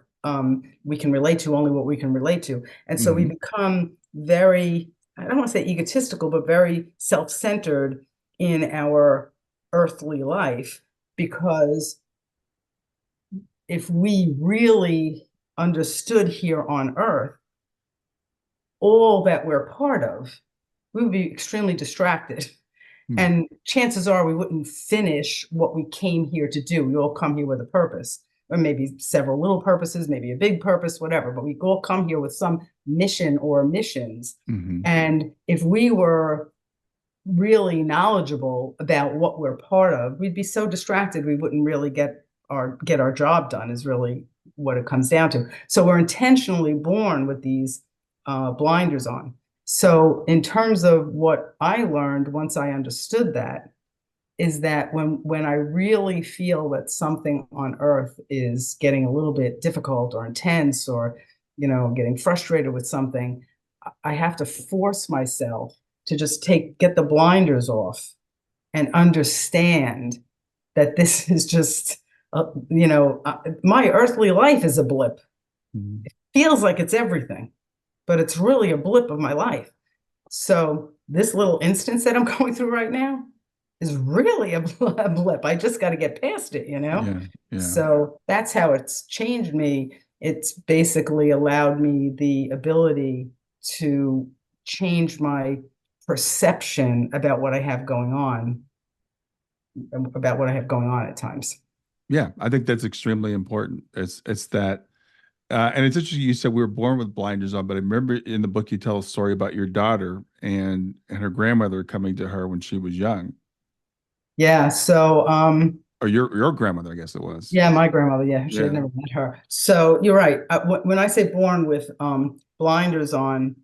Speaker 1: we can relate to only what we can relate to. And so we
Speaker 2: Hmm.
Speaker 1: become very, I don't want to say egotistical, but very self-centered in our earthly life, because if we really understood here on earth all that we're part of, we would be extremely distracted. And chances are we wouldn't finish what we came here to do. We all come here with a purpose, or maybe several little purposes, maybe a big purpose, whatever, but we all come here with some mission or missions.
Speaker 2: Hmm.
Speaker 1: And if we were really knowledgeable about what we're part of, we'd be so distracted we wouldn't really get our job done, is really what it comes down to. So we're intentionally born with these blinders on. So in terms of what I learned once I understood that, is that when I really feel that something on earth is getting a little bit difficult or intense, or getting frustrated with something, I have to force myself to just get the blinders off and understand that this is just my earthly life is a blip.
Speaker 2: Mhm.
Speaker 1: Feels like it's everything, but it's really a blip of my life. So this little instance that I'm going through right now is really a blip. I just got to get past it, you know?
Speaker 2: Yeah, yeah,
Speaker 1: So that's how it's changed me. It's basically allowed me the ability to change my perception about what I have going on at times.
Speaker 2: yeah. I think that's extremely important. It's that, and it's interesting. You said we were born with blinders on, but I remember in the book you tell a story about your daughter and her grandmother coming to her when she was young,
Speaker 1: Yeah. So,
Speaker 2: or your grandmother, I guess it was.
Speaker 1: yeah, my grandmother, yeah, she had
Speaker 2: Yeah,
Speaker 1: never met her. So you're right. When I say born with blinders on,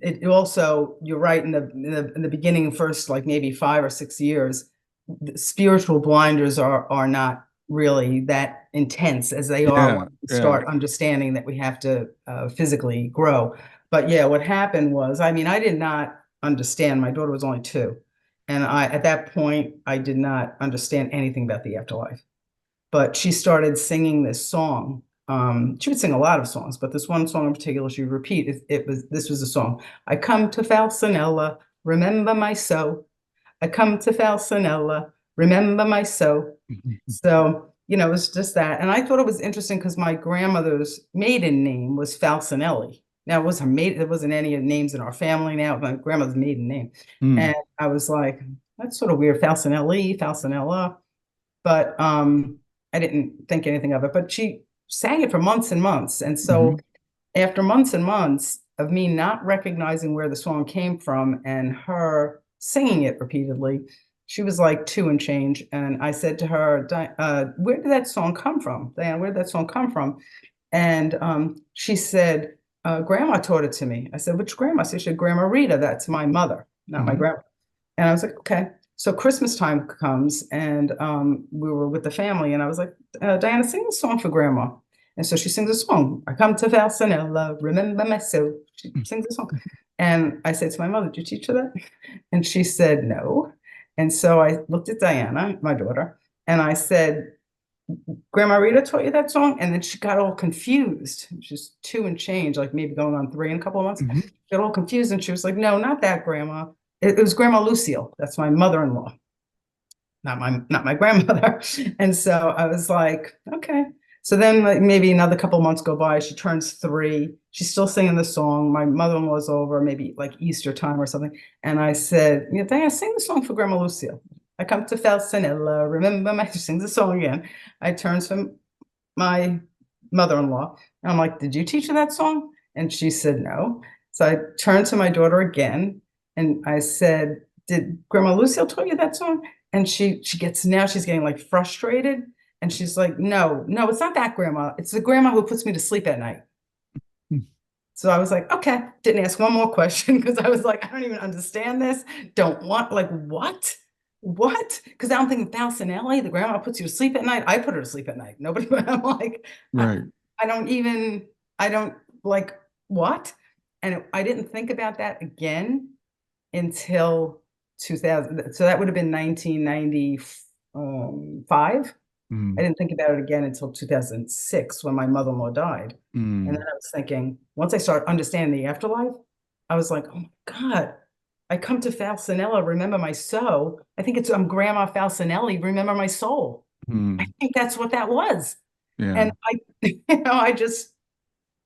Speaker 1: it also, you're right, in the beginning, first like maybe 5 or 6 years, the spiritual blinders are not really that intense as they are
Speaker 2: yeah,
Speaker 1: when we
Speaker 2: yeah.
Speaker 1: start understanding that we have to physically grow. But yeah, what happened was, I mean, I did not understand. My daughter was only 2, and at that point I did not understand anything about the afterlife. But she started singing this song. She would sing a lot of songs, but this one song in particular she would repeat. This was a song. I come to Falsanella, remember my so. I come to Falsanella, remember my so. So, it was just that. And I thought it was interesting because my grandmother's maiden name was Falsanelli. Now, it wasn't her maiden, there wasn't any names in our family now, my grandmother's maiden name.
Speaker 2: Mm,
Speaker 1: And I was like, that's sort of weird, Falsanelli, Falsanella. But I didn't think anything of it. But she sang it for months and months. And so
Speaker 2: mhm,
Speaker 1: after months and months of me not recognizing where the song came from and her singing it repeatedly, she was like 2 and change. And I said to her, where did that song come from? Diana, where did that song come from? And she said, Grandma taught it to me. I said, which grandma? She said, Grandma Rita, that's my mother, not my
Speaker 2: mhm,
Speaker 1: grandma. And I was like, okay. So Christmas time comes, and we were with the family, and I was like, Diana, sing the song for Grandma. And so she sings a song. I come to Valsanella, remember myself. She sings a song. And I said to my mother, did you teach her that? And she said, no. And so I looked at Diana, my daughter, and I said, Grandma Rita taught you that song? And then she got all confused. She's 2 and change, like maybe going on 3 in a couple of months.
Speaker 2: mhm.
Speaker 1: She got all confused and she was like, no, not that grandma. It was Grandma Lucille. That's my mother-in-law, not my grandmother. And so I was like, okay. So then like, maybe another couple of months go by. She turns 3. She's still singing the song. My mother-in-law's over, maybe like Easter time or something. And I said, Diana, sing the song for Grandma Lucille. I come to Falsanella, remember my, she sings the song again. I turns to my mother-in-law. And I'm like, did you teach her that song? And she said, no. So I turned to my daughter again and I said, did Grandma Lucille taught you that song? And she's getting like frustrated. And she's like, no, no, it's not that grandma. It's the grandma who puts me to sleep at night. So I was like, okay, didn't ask one more question because I was like, I don't even understand this. Don't want, like, what? What? Because I don't think Falsanelli, the grandma puts you to sleep at night. I put her to sleep at night. Nobody, I'm like, I,
Speaker 2: Right.
Speaker 1: I don't like, what? And I didn't think about that again until 2000. So that would have been 1995. I
Speaker 2: Mm,
Speaker 1: didn't think about it again until 2006 when my mother-in-law died. And then
Speaker 2: mm,
Speaker 1: I was thinking, once I started understanding the afterlife, I was like, oh my God, I come to Falsanella, remember my soul. I think I'm Grandma Falsanelli, remember my soul. I
Speaker 2: mm.
Speaker 1: think that's what that was.
Speaker 2: Yeah.
Speaker 1: And I just,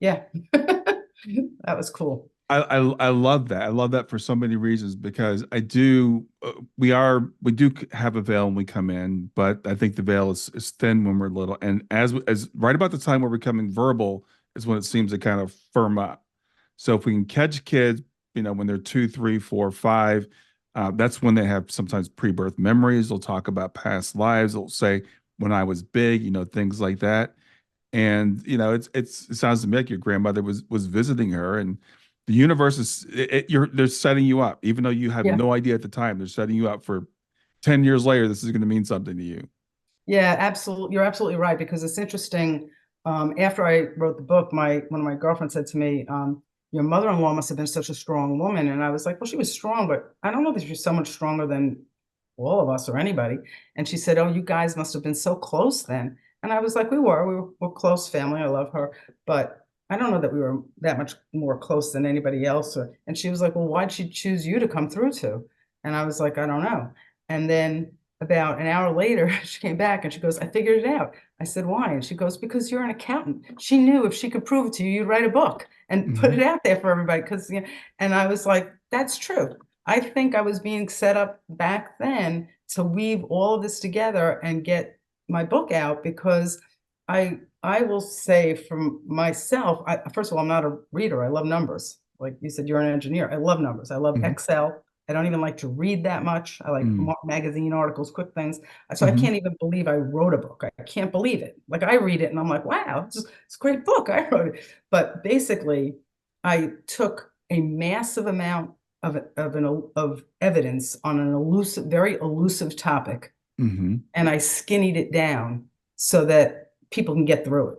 Speaker 1: yeah, that was cool.
Speaker 2: I love that. I love that for so many reasons because I do we do have a veil when we come in, but I think the veil is thin when we're little. And as right about the time we're becoming verbal is when it seems to kind of firm up. So if we can catch kids, when they're 2, 3, 4, 5, that's when they have sometimes pre-birth memories. They'll talk about past lives. They'll say, when I was big, things like that. And it sounds to me like your grandmother was visiting her, and the universe they're setting you up, even though you have
Speaker 1: Yeah.
Speaker 2: no idea at the time. They're setting you up for 10 years later. This is going to mean something to you.
Speaker 1: Yeah, absolutely. You're absolutely right because it's interesting. After I wrote the book, one of my girlfriends said to me, "Your mother-in-law must have been such a strong woman." And I was like, "Well, she was strong, but I don't know that she's so much stronger than all of us or anybody. And she said, "Oh, you guys must have been so close then." And I was like, we were close family. I love her, but I don't know that we were that much more close than anybody else. And she was like, "Well, why'd she choose you to come through to?" And I was like, "I don't know." And then about an hour later, she came back and she goes, "I figured it out." I said, "Why?" And she goes, "Because you're an accountant." She knew if she could prove it to you, you'd write a book and put
Speaker 2: Hmm.
Speaker 1: it out there for everybody. Because, you know, and I was like, that's true. I think I was being set up back then to weave all of this together and get my book out because I will say from myself, first of all, I'm not a reader. I love numbers. Like you said, you're an engineer. I love numbers. I love
Speaker 2: Hmm.
Speaker 1: Excel. I don't even like to read that much. I like
Speaker 2: Hmm.
Speaker 1: magazine articles, quick things. So I
Speaker 2: Hmm.
Speaker 1: can't even believe I wrote a book. I can't believe it. Like I read it and I'm like, wow, it's a great book. I wrote it. But basically, I took a massive amount of evidence on an elusive, very elusive topic,
Speaker 2: Hmm.
Speaker 1: and I skinnied it down so that people can get through it.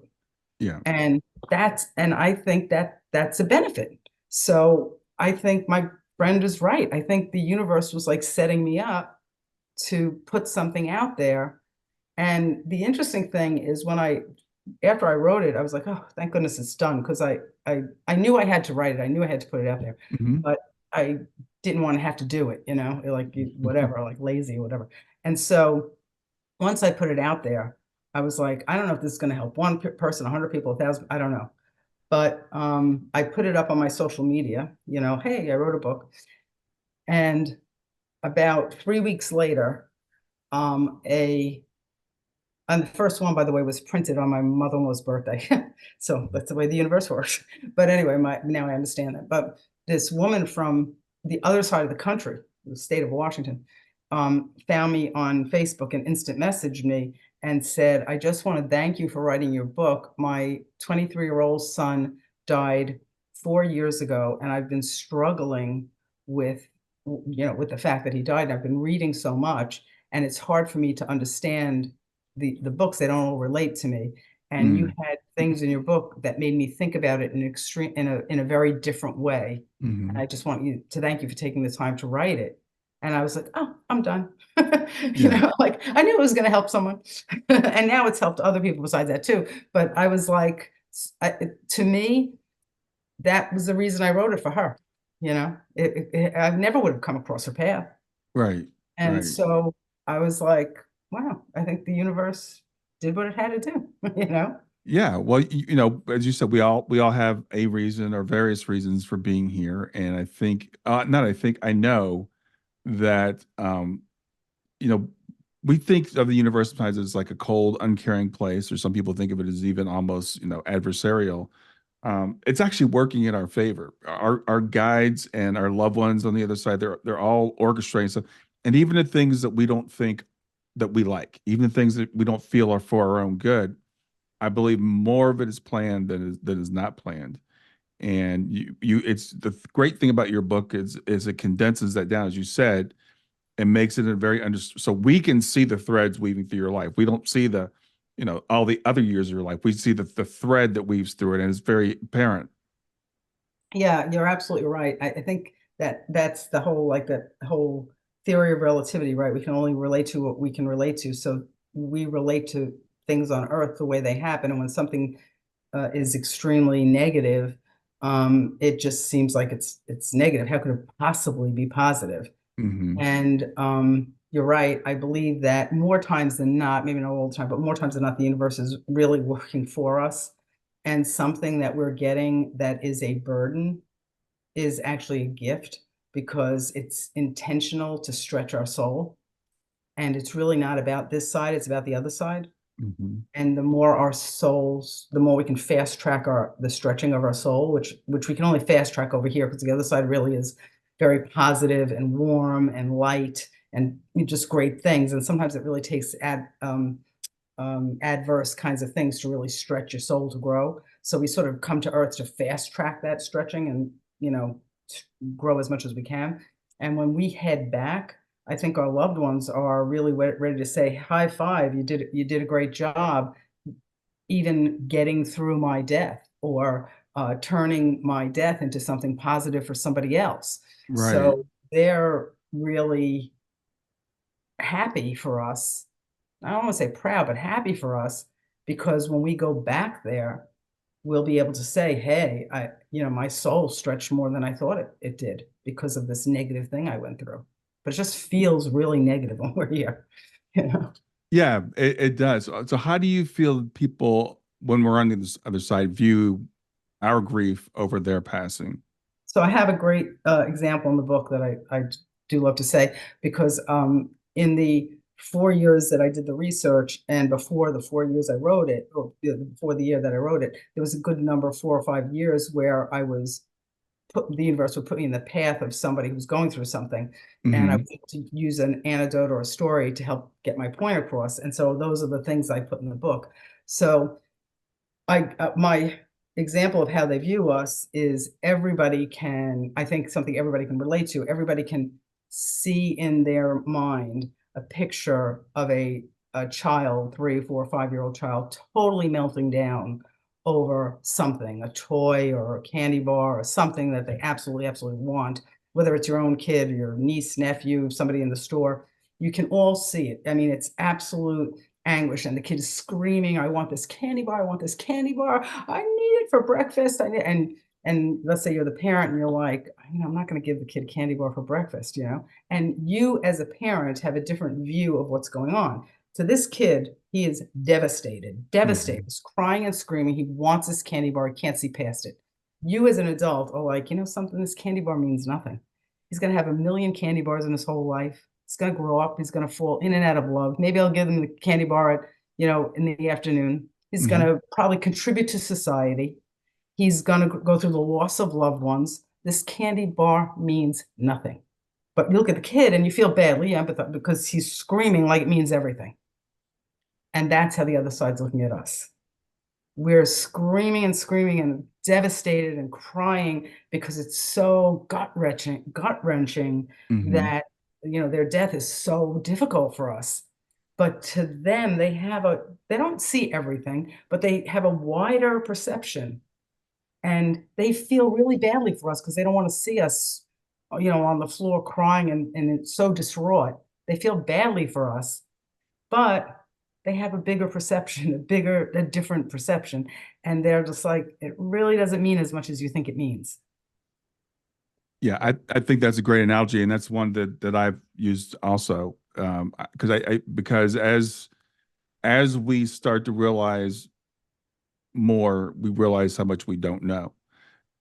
Speaker 2: Yeah.
Speaker 1: And I think that that's a benefit. So I think my friend is right. I think the universe was like setting me up to put something out there. And the interesting thing is after I wrote it, I was like, oh, thank goodness it's done. Because I knew I had to write it. I knew I had to put it out there,
Speaker 2: Hmm.
Speaker 1: but I didn't want to have to do it, like whatever, like lazy or whatever. And so once I put it out there, I was like, I don't know if this is going to help one person, 100 people, 1,000, I don't know. But I put it up on my social media, hey, I wrote a book. And about 3 weeks later, a and the first one, by the way, was printed on my mother-in-law's birthday. So that's the way the universe works. But anyway, now I understand that. But this woman from the other side of the country, the state of Washington, found me on Facebook and instant messaged me and said, "I just want to thank you for writing your book. My 23-year-old son died 4 years ago, and I've been struggling with, with the fact that he died. I've been reading so much, and it's hard for me to understand the books. They don't all relate to me. And you
Speaker 2: Hmm.
Speaker 1: had things in your book that made me think about it in a very different way. And
Speaker 2: Hmm.
Speaker 1: I just want you to thank you for taking the time to write it." And I was like, "Oh, I'm done."
Speaker 2: Yeah.
Speaker 1: Like I knew it was going to help someone. And now it's helped other people besides that too. But I was like, to me, that was the reason I wrote it for her. I never would have come across her path.
Speaker 2: Right.
Speaker 1: And
Speaker 2: Right.
Speaker 1: so I was like, wow, I think the universe did what it had to do, you know?
Speaker 2: Yeah, well, as you said, we all have a reason or various reasons for being here, and I think, not I think, I know that, you know, we think of the universe sometimes as like a cold, uncaring place, or some people think of it as even almost, adversarial. It's actually working in our favor. Our guides and our loved ones on the other side, they're all orchestrating stuff, and even the things that we don't think that we like, even the things that we don't feel are for our own good. I believe more of it is planned than is not planned. And it's the great thing about your book is it condenses that down, as you said, and makes it a very under so we can see the threads weaving through your life. We don't see all the other years of your life. We see the thread that weaves through it, and it's very apparent.
Speaker 1: Yeah, you're absolutely right. I think that's the whole, like that whole theory of relativity, right? We can only relate to what we can relate to. So we relate to things on Earth the way they happen. And when something is extremely negative, it just seems like it's negative. How could it possibly be positive?
Speaker 2: Hmm.
Speaker 1: And you're right. I believe that more times than not, maybe not all the time, but more times than not, the universe is really working for us. And something that we're getting that is a burden is actually a gift because it's intentional to stretch our soul. And it's really not about this side, it's about the other side.
Speaker 2: Hmm.
Speaker 1: And the more we can fast track the stretching of our soul, which we can only fast track over here because the other side really is very positive and warm and light and just great things. And sometimes it really takes adverse kinds of things to really stretch your soul to grow. So we sort of come to Earth to fast track that stretching and grow as much as we can. And when we head back, I think our loved ones are really ready to say, "High five! You did a great job, even getting through my death, or turning my death into something positive for somebody else."
Speaker 2: Right.
Speaker 1: So they're really happy for us. I don't want to say proud, but happy for us, because when we go back there, we'll be able to say, hey, my soul stretched more than I thought it did because of this negative thing I went through. But it just feels really negative when we're here, you know.
Speaker 2: Yeah, it does. So how do you feel people, when we're on the other side, view our grief over their passing?
Speaker 1: So I have a great example in the book that I do love to say, because in the 4 years that I did the research and before the 4 years I wrote it, or before the year that I wrote it, there was a good number, 4 or 5 years, where the universe would put me in the path of somebody who's going through something. And I was
Speaker 2: Hmm.
Speaker 1: able to use an anecdote or a story to help get my point across. And so those are the things I put in the book. So my example of how they view us is I think something everybody can relate to. Everybody can see in their mind a picture of a child, 3, 4, 5-year-old child, totally melting down over something, a toy or a candy bar or something that they absolutely, absolutely want, whether it's your own kid, your niece, nephew, somebody in the store. You can all see it. I mean, it's absolute anguish, and the kid is screaming, I want this candy bar, I want this candy bar, I need it for breakfast. And let's say you're the parent and you're like, I'm not going to give the kid a candy bar for breakfast, and you as a parent have a different view of what's going on. To this kid, he is devastated,
Speaker 2: Hmm.
Speaker 1: he's crying and screaming, he wants this candy bar, he can't see past it. You as an adult are like, something, this candy bar means nothing. He's going to have a million candy bars in his whole life. He's going to grow up. He's going to fall in and out of love. Maybe I'll give him the candy bar in the afternoon. He's going
Speaker 2: Hmm.
Speaker 1: to probably contribute to society. He's going to go through the loss of loved ones. This candy bar means nothing. But you look at the kid and you feel badly, yeah, because he's screaming like it means everything. And that's how the other side's looking at us. We're screaming and screaming and devastated and crying because it's so gut wrenching
Speaker 2: Hmm.
Speaker 1: that their death is so difficult for us. But to them, they don't see everything, but they have a wider perception, and they feel really badly for us because they don't want to see us, on the floor crying and it's so distraught. They feel badly for us, but they have a bigger perception, a different perception. And they're just like, it really doesn't mean as much as you think it means.
Speaker 2: Yeah, I think that's a great analogy, and that's one that I've used also. Because because as we start to realize more, we realize how much we don't know.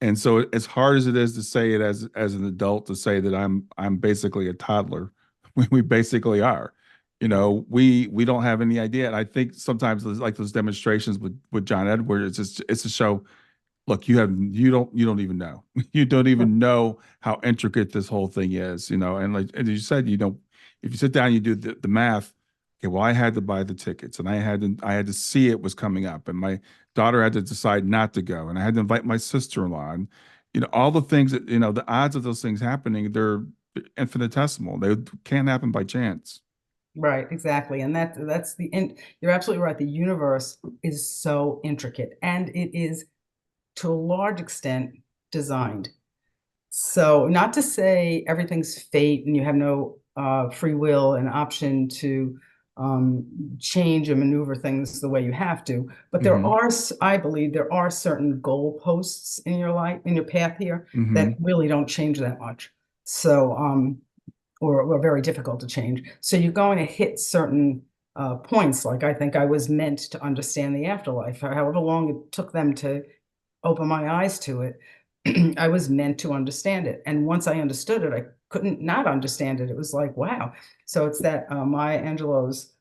Speaker 2: And so as hard as it is to say it as an adult, to say that I'm basically a toddler, we basically are. We don't have any idea. And I think sometimes like those demonstrations with John Edward, it's to show, look, you don't even know. You don't even know how intricate this whole thing is, and like as you said, if you sit down, you do the math. Okay, well, I had to buy the tickets, and I had to see it was coming up, and my daughter had to decide not to go, and I had to invite my sister-in-law, and all the things that, the odds of those things happening, they're infinitesimal. They can't happen by chance.
Speaker 1: Right, exactly. And you're absolutely right. The universe is so intricate, and it is to a large extent designed. So, not to say everything's fate and you have no free will and option to change and maneuver things the way you have to, but
Speaker 2: Hmm.
Speaker 1: I believe there are certain goalposts in your life, in your path here, that
Speaker 2: Hmm.
Speaker 1: really don't change that much. So, or very difficult to change. So you're going to hit certain points. Like I think I was meant to understand the afterlife, however long it took them to open my eyes to it. I was meant to understand it. And once I understood it, I couldn't not understand it. It was like, wow. So it's that Maya Angelou's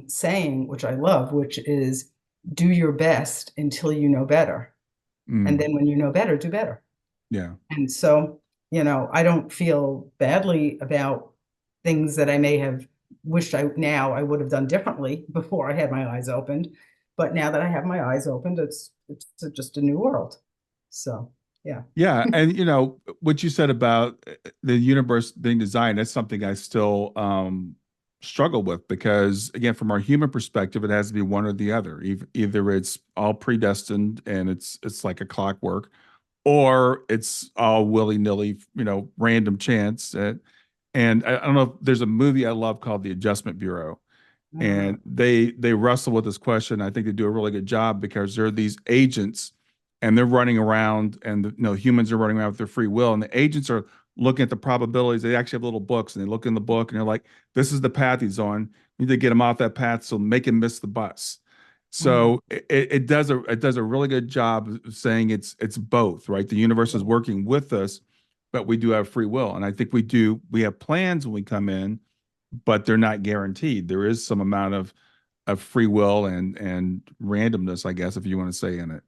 Speaker 1: saying, which I love, which is do your best until you know better. And
Speaker 2: Mm.
Speaker 1: then when you know better, do better.
Speaker 2: Yeah.
Speaker 1: And so, I don't feel badly about things that I may have wished I would have done differently before I had my eyes opened. But now that I have my eyes opened, it's just a new world. So, yeah.
Speaker 2: Yeah, and what you said about the universe being designed, that's something I still struggle with, because again, from our human perspective, it has to be one or the other. Either it's all predestined and it's like a clockwork, or it's all willy-nilly, random chance. And I don't know if there's a movie I love called The Adjustment Bureau,
Speaker 1: Uh,
Speaker 2: and they wrestle with this question. I think they do a really good job because there are these agents, and they're running around, and humans are running around with their free will, and the agents are looking at the probabilities. They actually have little books, and they look in the book, and they're like, "This is the path he's on. We need to get him off that path, so make him miss the bus."
Speaker 1: mm,
Speaker 2: So it does a really good job of saying it's both, right? The universe is working with us, but we do have free will, and I think we have plans when we come in, but they're not guaranteed. There is some amount of free will and randomness, I guess, if you want to say in it.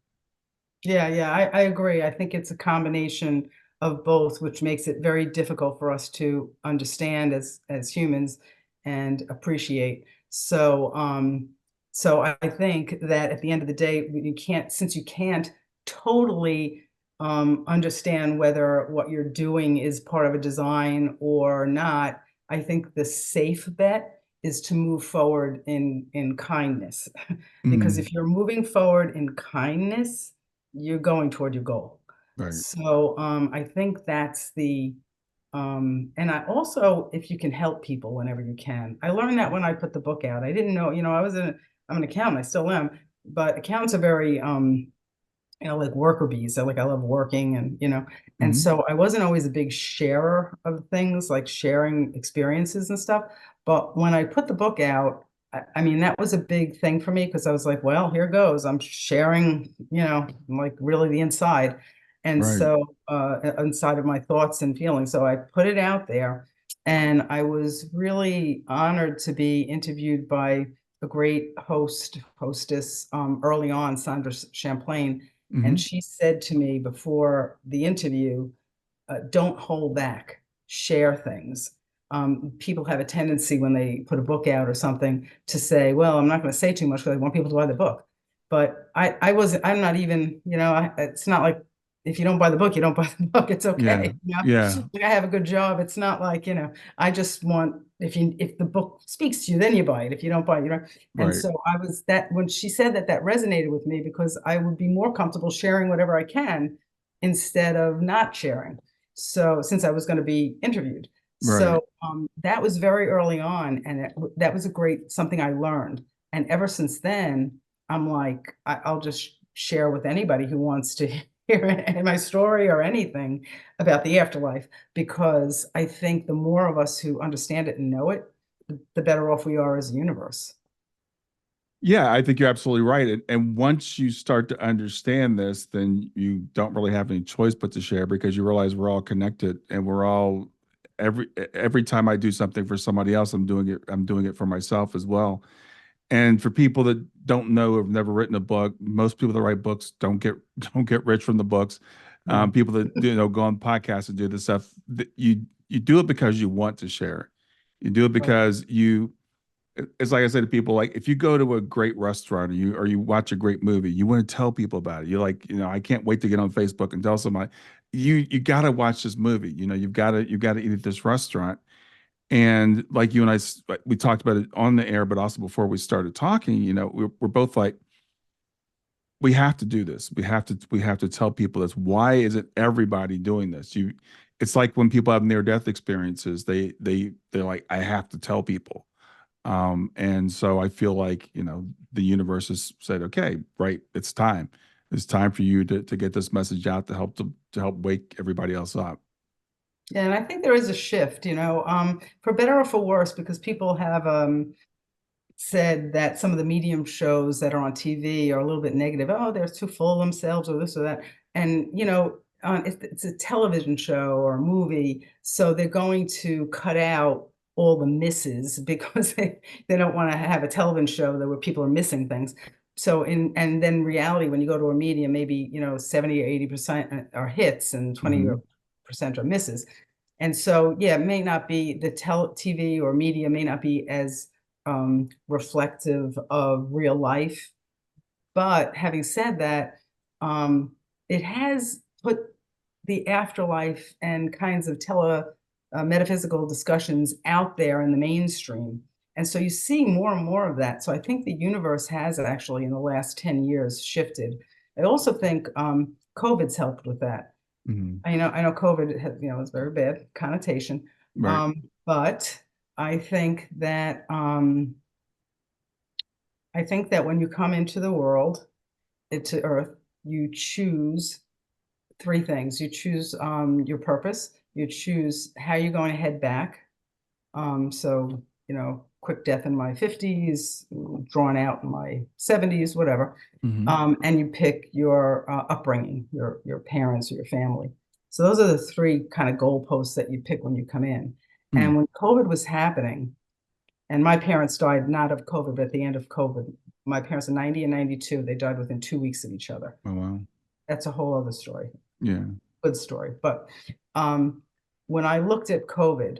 Speaker 1: yeah, yeah, I agree. I think it's a combination of both, which makes it very difficult for us to understand as humans and appreciate. So I think that at the end of the day, you can't, since you can't totally understand whether what you're doing is part of a design or not, I think the safe bet is to move forward in kindness. Because
Speaker 2: Mm,
Speaker 1: if you're moving forward in kindness, you're going toward your goal.
Speaker 2: right.
Speaker 1: So I think that's and I also, if you can help people whenever you can. I learned that when I put the book out. I didn't know, I'm an accountant, I still am, but accountants are very like worker bees. So like I love working and
Speaker 2: Hmm.
Speaker 1: so I wasn't always a big sharer of things, like sharing experiences and stuff. But when I put the book out, I mean, that was a big thing for me because I was like, well, here goes. I'm sharing, like really the inside. And
Speaker 2: Right.
Speaker 1: so inside of my thoughts and feelings. So I put it out there and I was really honored to be interviewed by a great hostess early on, Sandra Champlain, and
Speaker 2: Hmm.
Speaker 1: she said to me before the interview, don't hold back, share things. People have a tendency when they put a book out or something to say, well, I'm not going to say too much because I want people to buy the book. But I'm not even, it's not like if you don't buy the book, you don't buy the book. It's
Speaker 2: Yeah.
Speaker 1: okay.
Speaker 2: Yeah.
Speaker 1: Like I have a good job. It's not like, I just want, if the book speaks to you, then you buy it. If you don't buy it, you don't. And
Speaker 2: Right.
Speaker 1: so I was that when she said that, that resonated with me because I would be more comfortable sharing whatever I can instead of not sharing. So since I was going to be interviewed.
Speaker 2: Right.
Speaker 1: So that was very early on. And that was a great something I learned. And ever since then, I'm like, I'll just share with anybody who wants to hear my story or anything about the afterlife, because I think the more of us who understand it and know it, the better off we are as a universe.
Speaker 2: Yeah, I think you're absolutely right. And once you start to understand this, then you don't really have any choice but to share because you realize we're all connected and we're all every time I do something for somebody else, I'm doing it for myself as well. And for people that don't know, have never written a book, most people that write books don't get rich from the books.
Speaker 1: No.
Speaker 2: People that go on podcasts and do this stuff, you do it because you want to share. You do it
Speaker 1: Right.
Speaker 2: because it's like I say to people, like if you go to a great restaurant or you watch a great movie, you want to tell people about it. You're like, I can't wait to get on Facebook and tell somebody, you got to watch this movie. You've got to eat at this restaurant. And like you and we talked about it on the air, but also before we started talking, we're both like, we have to do this. We have to tell people this. Why isn't everybody doing this? It's like when people have near death experiences, they're like, I have to tell people. And so I feel like, the universe has said, okay, right, it's time. It's time for you to get this message out to help wake everybody else up.
Speaker 1: Yeah, and I think there is a shift, for better or for worse, because people have said that some of the medium shows that are on TV are a little bit negative. Oh, they're too full of themselves or this or that. And, it's a television show or a movie, so they're going to cut out all the misses because they don't want to have a television show that where people are missing things. So and then reality, when you go to a medium, maybe, 70 or 80% are hits and 20% are misses. And so, yeah, it may not be TV or media may not be as reflective of real life. But having said that, it has put the afterlife and kinds of metaphysical discussions out there in the mainstream. And so you see more and more of that. So I think the universe has actually, in the last 10 years, shifted. I also think COVID's helped with that.
Speaker 2: Hmm.
Speaker 1: I know COVID has, it's very bad connotation,
Speaker 2: Right.
Speaker 1: But I think that when you come into the world, into Earth, you choose three things. You choose your purpose. You choose how you're going to head back. So, quick death in my 50s, drawn out in my 70s, whatever.
Speaker 2: Hmm.
Speaker 1: And you pick your upbringing, your parents or your family. So those are the three kind of goalposts that you pick when you come in.
Speaker 2: Mm.
Speaker 1: And when COVID was happening, and my parents died not of COVID, but at the end of COVID. My parents are 90 and 92. They died within 2 weeks of each other.
Speaker 2: Oh, wow.
Speaker 1: That's a whole other story.
Speaker 2: Yeah.
Speaker 1: Good story. But um, when I looked at COVID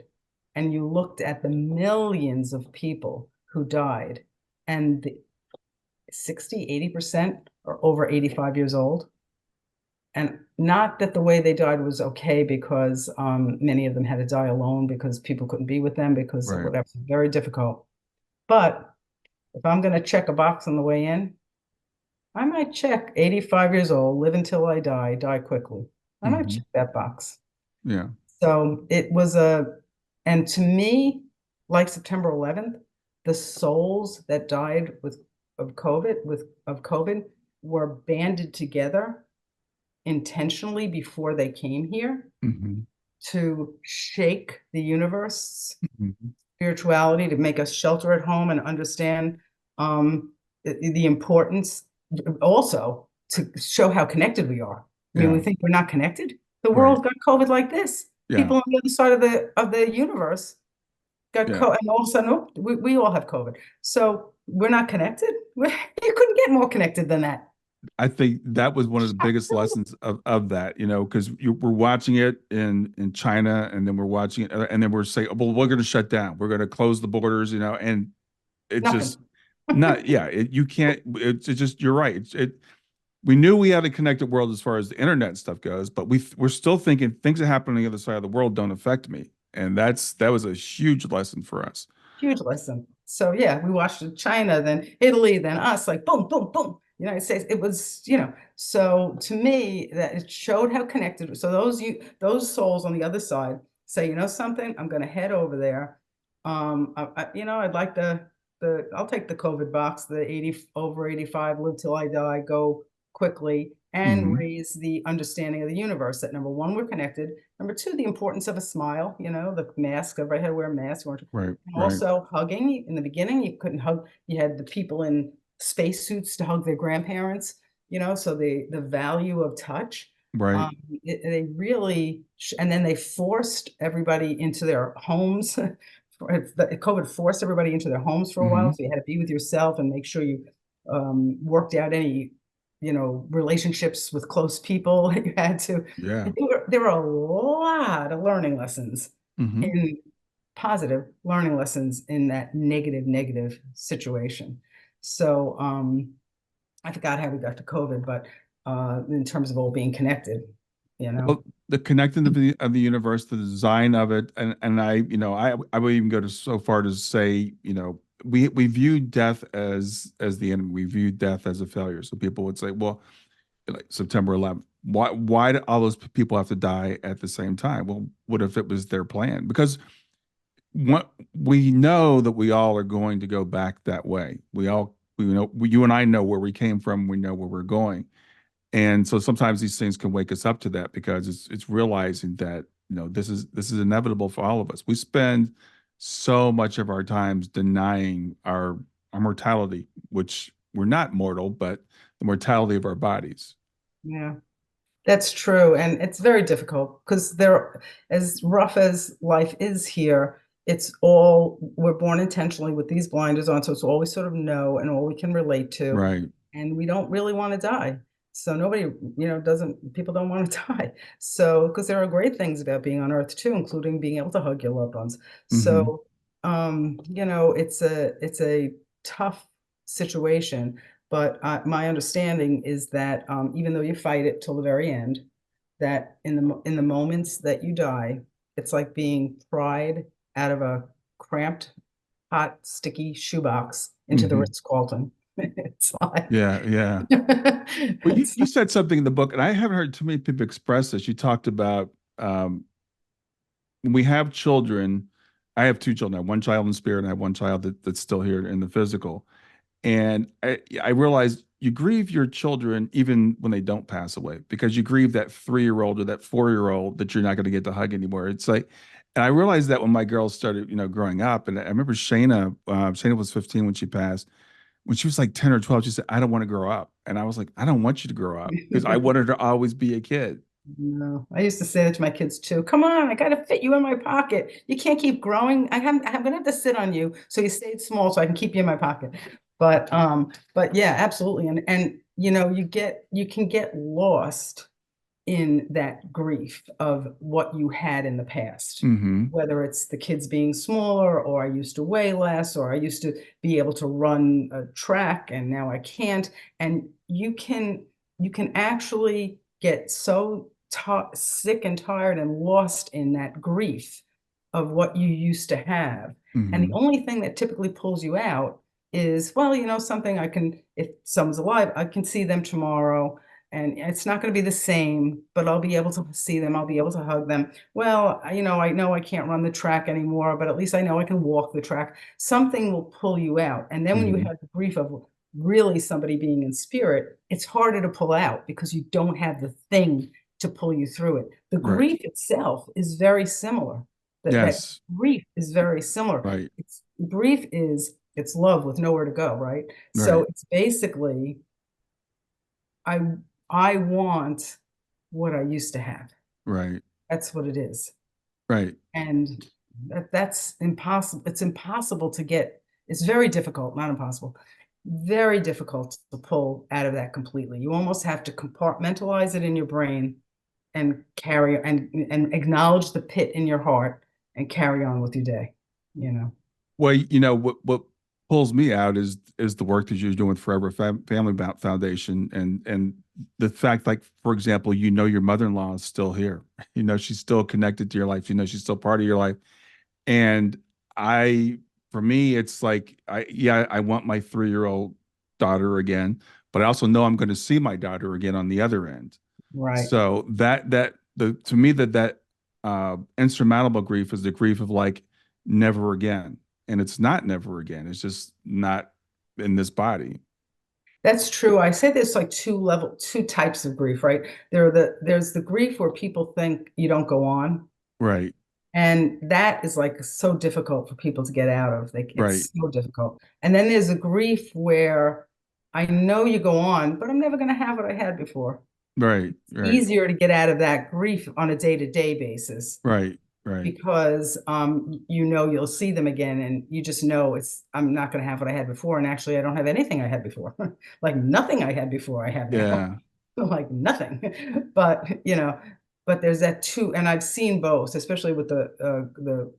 Speaker 1: and you looked at the millions of people who died, and the 60, 80% are over 85 years old. And not that the way they died was okay, because many of them had to die alone because people couldn't be with them because of
Speaker 2: Right.
Speaker 1: whatever. Very difficult. But if I'm going to check a box on the way in, I might check 85 years old, live until I die quickly. I might
Speaker 2: Hmm.
Speaker 1: check that box.
Speaker 2: Yeah.
Speaker 1: So and to me, like September 11th, the souls that died of COVID were banded together intentionally before they came here
Speaker 2: Hmm.
Speaker 1: to shake the universe,
Speaker 2: Hmm.
Speaker 1: spirituality, to make us shelter at home and understand the importance, also to show how connected we are. I mean, we
Speaker 2: Yeah.
Speaker 1: think we're not connected. The
Speaker 2: Right.
Speaker 1: world got COVID like this.
Speaker 2: Yeah.
Speaker 1: People on the other side of the universe got
Speaker 2: Yeah.
Speaker 1: COVID, and all of a sudden, oh, we all have COVID. So we're not connected. You couldn't get more connected than that.
Speaker 2: I think that was one of the biggest lessons of that, because we're watching it in China, and then we're watching it, and then we're saying, well, we're going to shut down, we're going to close the borders, and it's
Speaker 1: Nothing.
Speaker 2: just not, yeah, you can't, it's just, you're right. We knew we had a connected world as far as the internet stuff goes, but we're still thinking things that happen on the other side of the world don't affect me. And that was a huge lesson for us.
Speaker 1: Huge lesson. So yeah, we watched China, then Italy, then us, like boom, boom, boom. United States. It was, so to me that it showed how connected. So those souls on the other side say, something, I'm going to head over there. I'd like I'll take the COVID box, the 80 over 85, live till I die, go quickly, and
Speaker 2: Hmm.
Speaker 1: raise the understanding of the universe that number one, we're connected. Number two, the importance of a smile, the mask, everybody had to wear a mask.
Speaker 2: Right.
Speaker 1: And
Speaker 2: Right.
Speaker 1: also hugging. In the beginning, you couldn't hug. You had the people in spacesuits to hug their grandparents. So the value of touch.
Speaker 2: Right.
Speaker 1: They really, and then they forced everybody into their homes. COVID forced everybody into their homes for a while,
Speaker 2: Hmm.
Speaker 1: so you had to be with yourself and make sure you worked out any, relationships with close people. You had to.
Speaker 2: Yeah.
Speaker 1: There were a lot of learning lessons
Speaker 2: Hmm.
Speaker 1: in positive learning lessons in that negative situation. So I forgot how we got to COVID, but in terms of all being connected, you know.
Speaker 2: Well, the connecting of the universe, the design of it, and I would even go to so far to say, we view death as the enemy. We view death as a failure. So people would say, well, like September 11th, why do all those people have to die at the same time? Well, what if it was their plan? Because what we know that we all are going to go back that way. You and I know where we came from. We know where we're going. And so sometimes these things can wake us up to that, because it's realizing that, this is inevitable for all of us. We spend so much of our times denying our mortality, which we're not mortal, but the mortality of our bodies.
Speaker 1: Yeah. That's true. And it's very difficult because as rough as life is here, we're born intentionally with these blinders on. So it's all we sort of know and all we can relate to.
Speaker 2: Right.
Speaker 1: And we don't really want to die. So nobody, people don't want to die. So, because there are great things about being on Earth too, including being able to hug your loved ones.
Speaker 2: Hmm.
Speaker 1: So, it's a tough situation. But my understanding is that even though you fight it till the very end, that in the moments that you die, it's like being pried out of a cramped, hot, sticky shoebox into the
Speaker 2: Hmm.
Speaker 1: Ritz-Carlton. It's like
Speaker 2: Yeah. Yeah. Well, you,
Speaker 1: it's
Speaker 2: you said something in the book, and I haven't heard too many people express this. You talked about, um, when we have children, I have two children. I have one child in spirit, and I have one child that's still here in the physical. And I realized you grieve your children even when they don't pass away because you grieve that 3-year-old or that 4-year-old that you're not going to get to hug anymore. It's like, and I realized that when my girls started, growing up, and I remember Shayna was 15 when she passed. When she was like 10 or 12, she said, "I don't want to grow up." And I was like, "I don't want you to grow up," because I wanted her to always be a kid.
Speaker 1: No, I used to say that to my kids too. Come on, I got to fit you in my pocket. You can't keep growing. I'm gonna have to sit on you so you stayed small so I can keep you in my pocket. But yeah, absolutely. And you can get lost in that grief of what you had in the past,
Speaker 2: Hmm.
Speaker 1: whether it's the kids being smaller, or I used to weigh less, or I used to be able to run a track and now I can't. And you can actually get so sick and tired and lost in that grief of what you used to have. And the
Speaker 2: Hmm.
Speaker 1: only thing that typically pulls you out is, well, something I can, if someone's alive, I can see them tomorrow, and it's not going to be the same, but I'll be able to see them. I'll be able to hug them. Well, I know I can't run the track anymore, but at least I know I can walk the track. Something will pull you out. And then when you
Speaker 2: Hmm.
Speaker 1: have the grief of really somebody being in spirit, it's harder to pull out because you don't have the thing to pull you through it. The
Speaker 2: Right.
Speaker 1: grief itself is very similar. That
Speaker 2: Yes.
Speaker 1: grief is very similar.
Speaker 2: Right.
Speaker 1: Grief is it's love with nowhere to go, right? So
Speaker 2: Right.
Speaker 1: it's basically I I want what I used to have.
Speaker 2: Right.
Speaker 1: That's what it is.
Speaker 2: Right.
Speaker 1: And that's impossible. It's impossible to get. It's very difficult, not impossible. Very difficult to pull out of that completely. You almost have to compartmentalize it in your brain and carry and acknowledge the pit in your heart and carry on with your day, you know.
Speaker 2: Well, what pulls me out is the work that you're doing with Family Foundation, and the fact, like, for example, your mother-in-law is still here. She's still connected to your life. She's still part of your life. And I, for me, it's like, I want my 3-year-old daughter again, but I also know I'm going to see my daughter again on the other end.
Speaker 1: Right.
Speaker 2: So to me, that insurmountable grief is the grief of, like, never again. And it's not never again. It's just not in this body.
Speaker 1: That's true. I say there's like two types of grief, right? There's the grief where people think you don't go on.
Speaker 2: Right.
Speaker 1: And that is like so difficult for people to get out of. Like
Speaker 2: Right.
Speaker 1: it's so difficult. And then there's a grief where I know you go on, but I'm never going to have what I had before.
Speaker 2: Right. Right.
Speaker 1: Easier to get out of that grief on a day-to-day basis
Speaker 2: Right. Right.
Speaker 1: because you'll see them again, and you just know I'm not going to have what I had before, and actually I don't have anything I had before. Like nothing I had before I have now.
Speaker 2: Yeah.
Speaker 1: Like nothing. But there's that too, and I've seen both, especially with the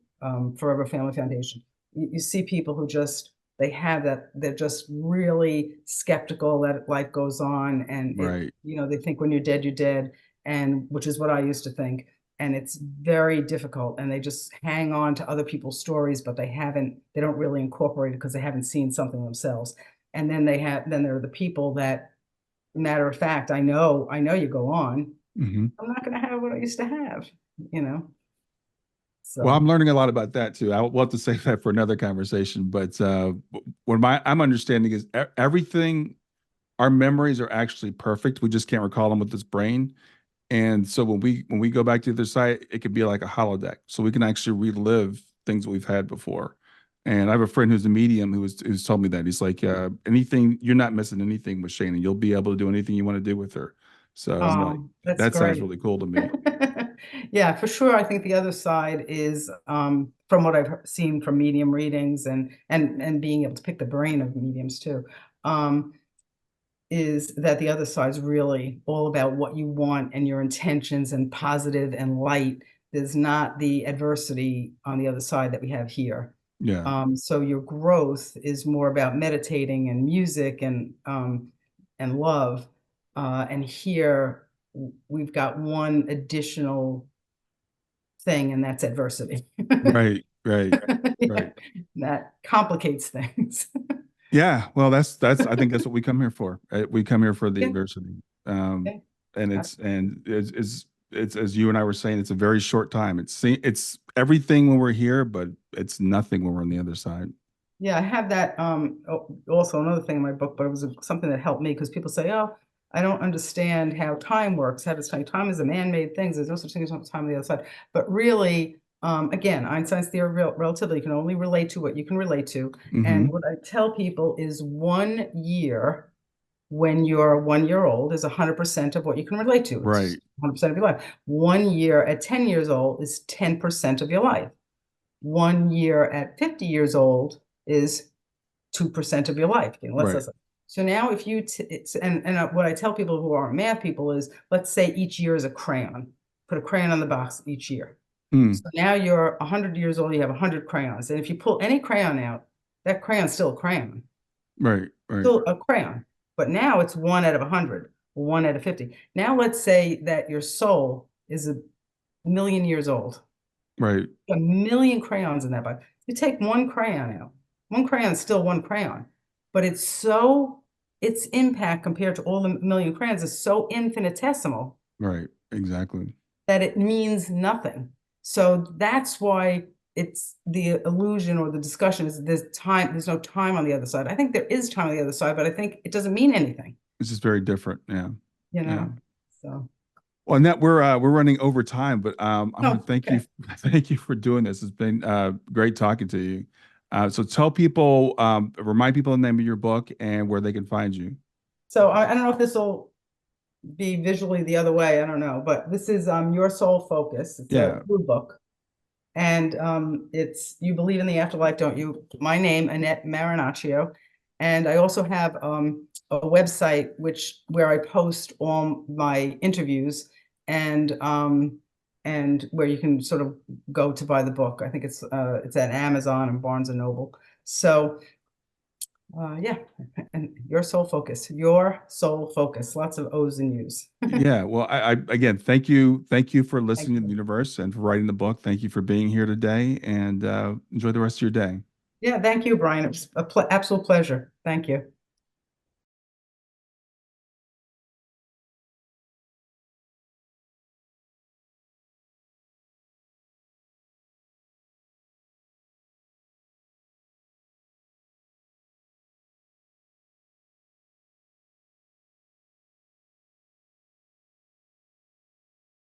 Speaker 1: Forever Family Foundation. You see people who just they have that they're just really skeptical that life goes on, and
Speaker 2: Right.
Speaker 1: they think when you're dead, and which is what I used to think. And it's very difficult, and they just hang on to other people's stories, but they don't really incorporate it because they haven't seen something themselves. And then there are the people that, matter of fact, I know you go on.
Speaker 2: Hmm.
Speaker 1: I'm not going to have what I used to have, you know.
Speaker 2: Well,
Speaker 1: So,
Speaker 2: I'm learning a lot about that too. We'll have to save that for another conversation. But what I'm understanding is everything, our memories are actually perfect. We just can't recall them with this brain. And so when we go back to the other side, it could be like a holodeck. So we can actually relive things that we've had before. And I have a friend who's a medium who's told me that. He's like, anything, you're not missing anything with Shana. You'll be able to do anything you want to do with her. So I'm like,
Speaker 1: that's
Speaker 2: that sounds
Speaker 1: great.
Speaker 2: really cool to me.
Speaker 1: Yeah, for sure. I think the other side is, from what I've seen from medium readings and being able to pick the brain of mediums too, um, is that the other side is really all about what you want and your intentions and positive and light. There's not the adversity on the other side that we have here.
Speaker 2: Yeah.
Speaker 1: So your growth is more about meditating and music and love. And here we've got one additional thing, and that's adversity.
Speaker 2: Right. Right.
Speaker 1: Yeah,
Speaker 2: Right.
Speaker 1: that complicates things.
Speaker 2: Yeah. Well, I think that's what we come here for. We come here for the
Speaker 1: Yeah,
Speaker 2: adversity. Um,
Speaker 1: yeah,
Speaker 2: and it's it's as you and I were saying, it's a very short time. It's everything when we're here, but it's nothing when we're on the other side.
Speaker 1: Yeah, I have that also another thing in my book, but it was something that helped me because people say, "Oh, I don't understand how time works. How does time is a man-made thing. There's no such thing as time on the other side." But really, again, Einstein's theory of relativity, you can only relate to what you can relate to. And
Speaker 2: Hmm.
Speaker 1: what I tell people is 1 year when you're 1 year old is 100% of what you can relate to. It's
Speaker 2: Right,
Speaker 1: 100% of your life. 1 year at 10 years old is 10% of your life. 1 year at 50 years old is 2% of your life.
Speaker 2: right,
Speaker 1: So now if you what I tell people who aren't math people is, let's say each year is a crayon. Put a crayon on the box each year.
Speaker 2: mm,
Speaker 1: So now you're 100 years old, you have 100 crayons. And if you pull any crayon out, that crayon's still a crayon,
Speaker 2: right, right,
Speaker 1: still a crayon. But now it's one out of 100, 1 out of 50. Now let's say that your soul is a million years old,
Speaker 2: right,
Speaker 1: a million crayons in that box. You take one crayon out. One crayon is still one crayon, but its impact compared to all the million crayons is so infinitesimal
Speaker 2: right. Exactly.
Speaker 1: that it means nothing. So that's why it's the illusion or the discussion is there's no time on the other side. I think there is time on the other side, but I think it doesn't mean anything,
Speaker 2: It's just very different. Yeah,
Speaker 1: you
Speaker 2: yeah.
Speaker 1: know? So,
Speaker 2: Well, Annette, we're running over time, but I want to
Speaker 1: no,
Speaker 2: thank you,
Speaker 1: okay.
Speaker 2: thank you for doing this. It's been great talking to you. So tell people, remind people the name of your book and where they can find you.
Speaker 1: So I don't know if this will be visually the other way. I don't know, but this is Your Soul Focus. It's a
Speaker 2: Yeah,
Speaker 1: blue book. And it's You Believe in the Afterlife, Don't You? My name, Annette Marinaccio. And I also have a website where I post all my interviews and where you can sort of go to buy the book. I think it's at Amazon and Barnes and Noble. So yeah, and Your Soul Focus, lots of O's and U's.
Speaker 2: yeah. Well, I again, thank you for
Speaker 1: Thank
Speaker 2: listening to the
Speaker 1: you.
Speaker 2: universe and for writing the book. Thank you for being here today, and enjoy the rest of your day.
Speaker 1: Yeah, thank you, Brian. It was a absolute pleasure. Thank you.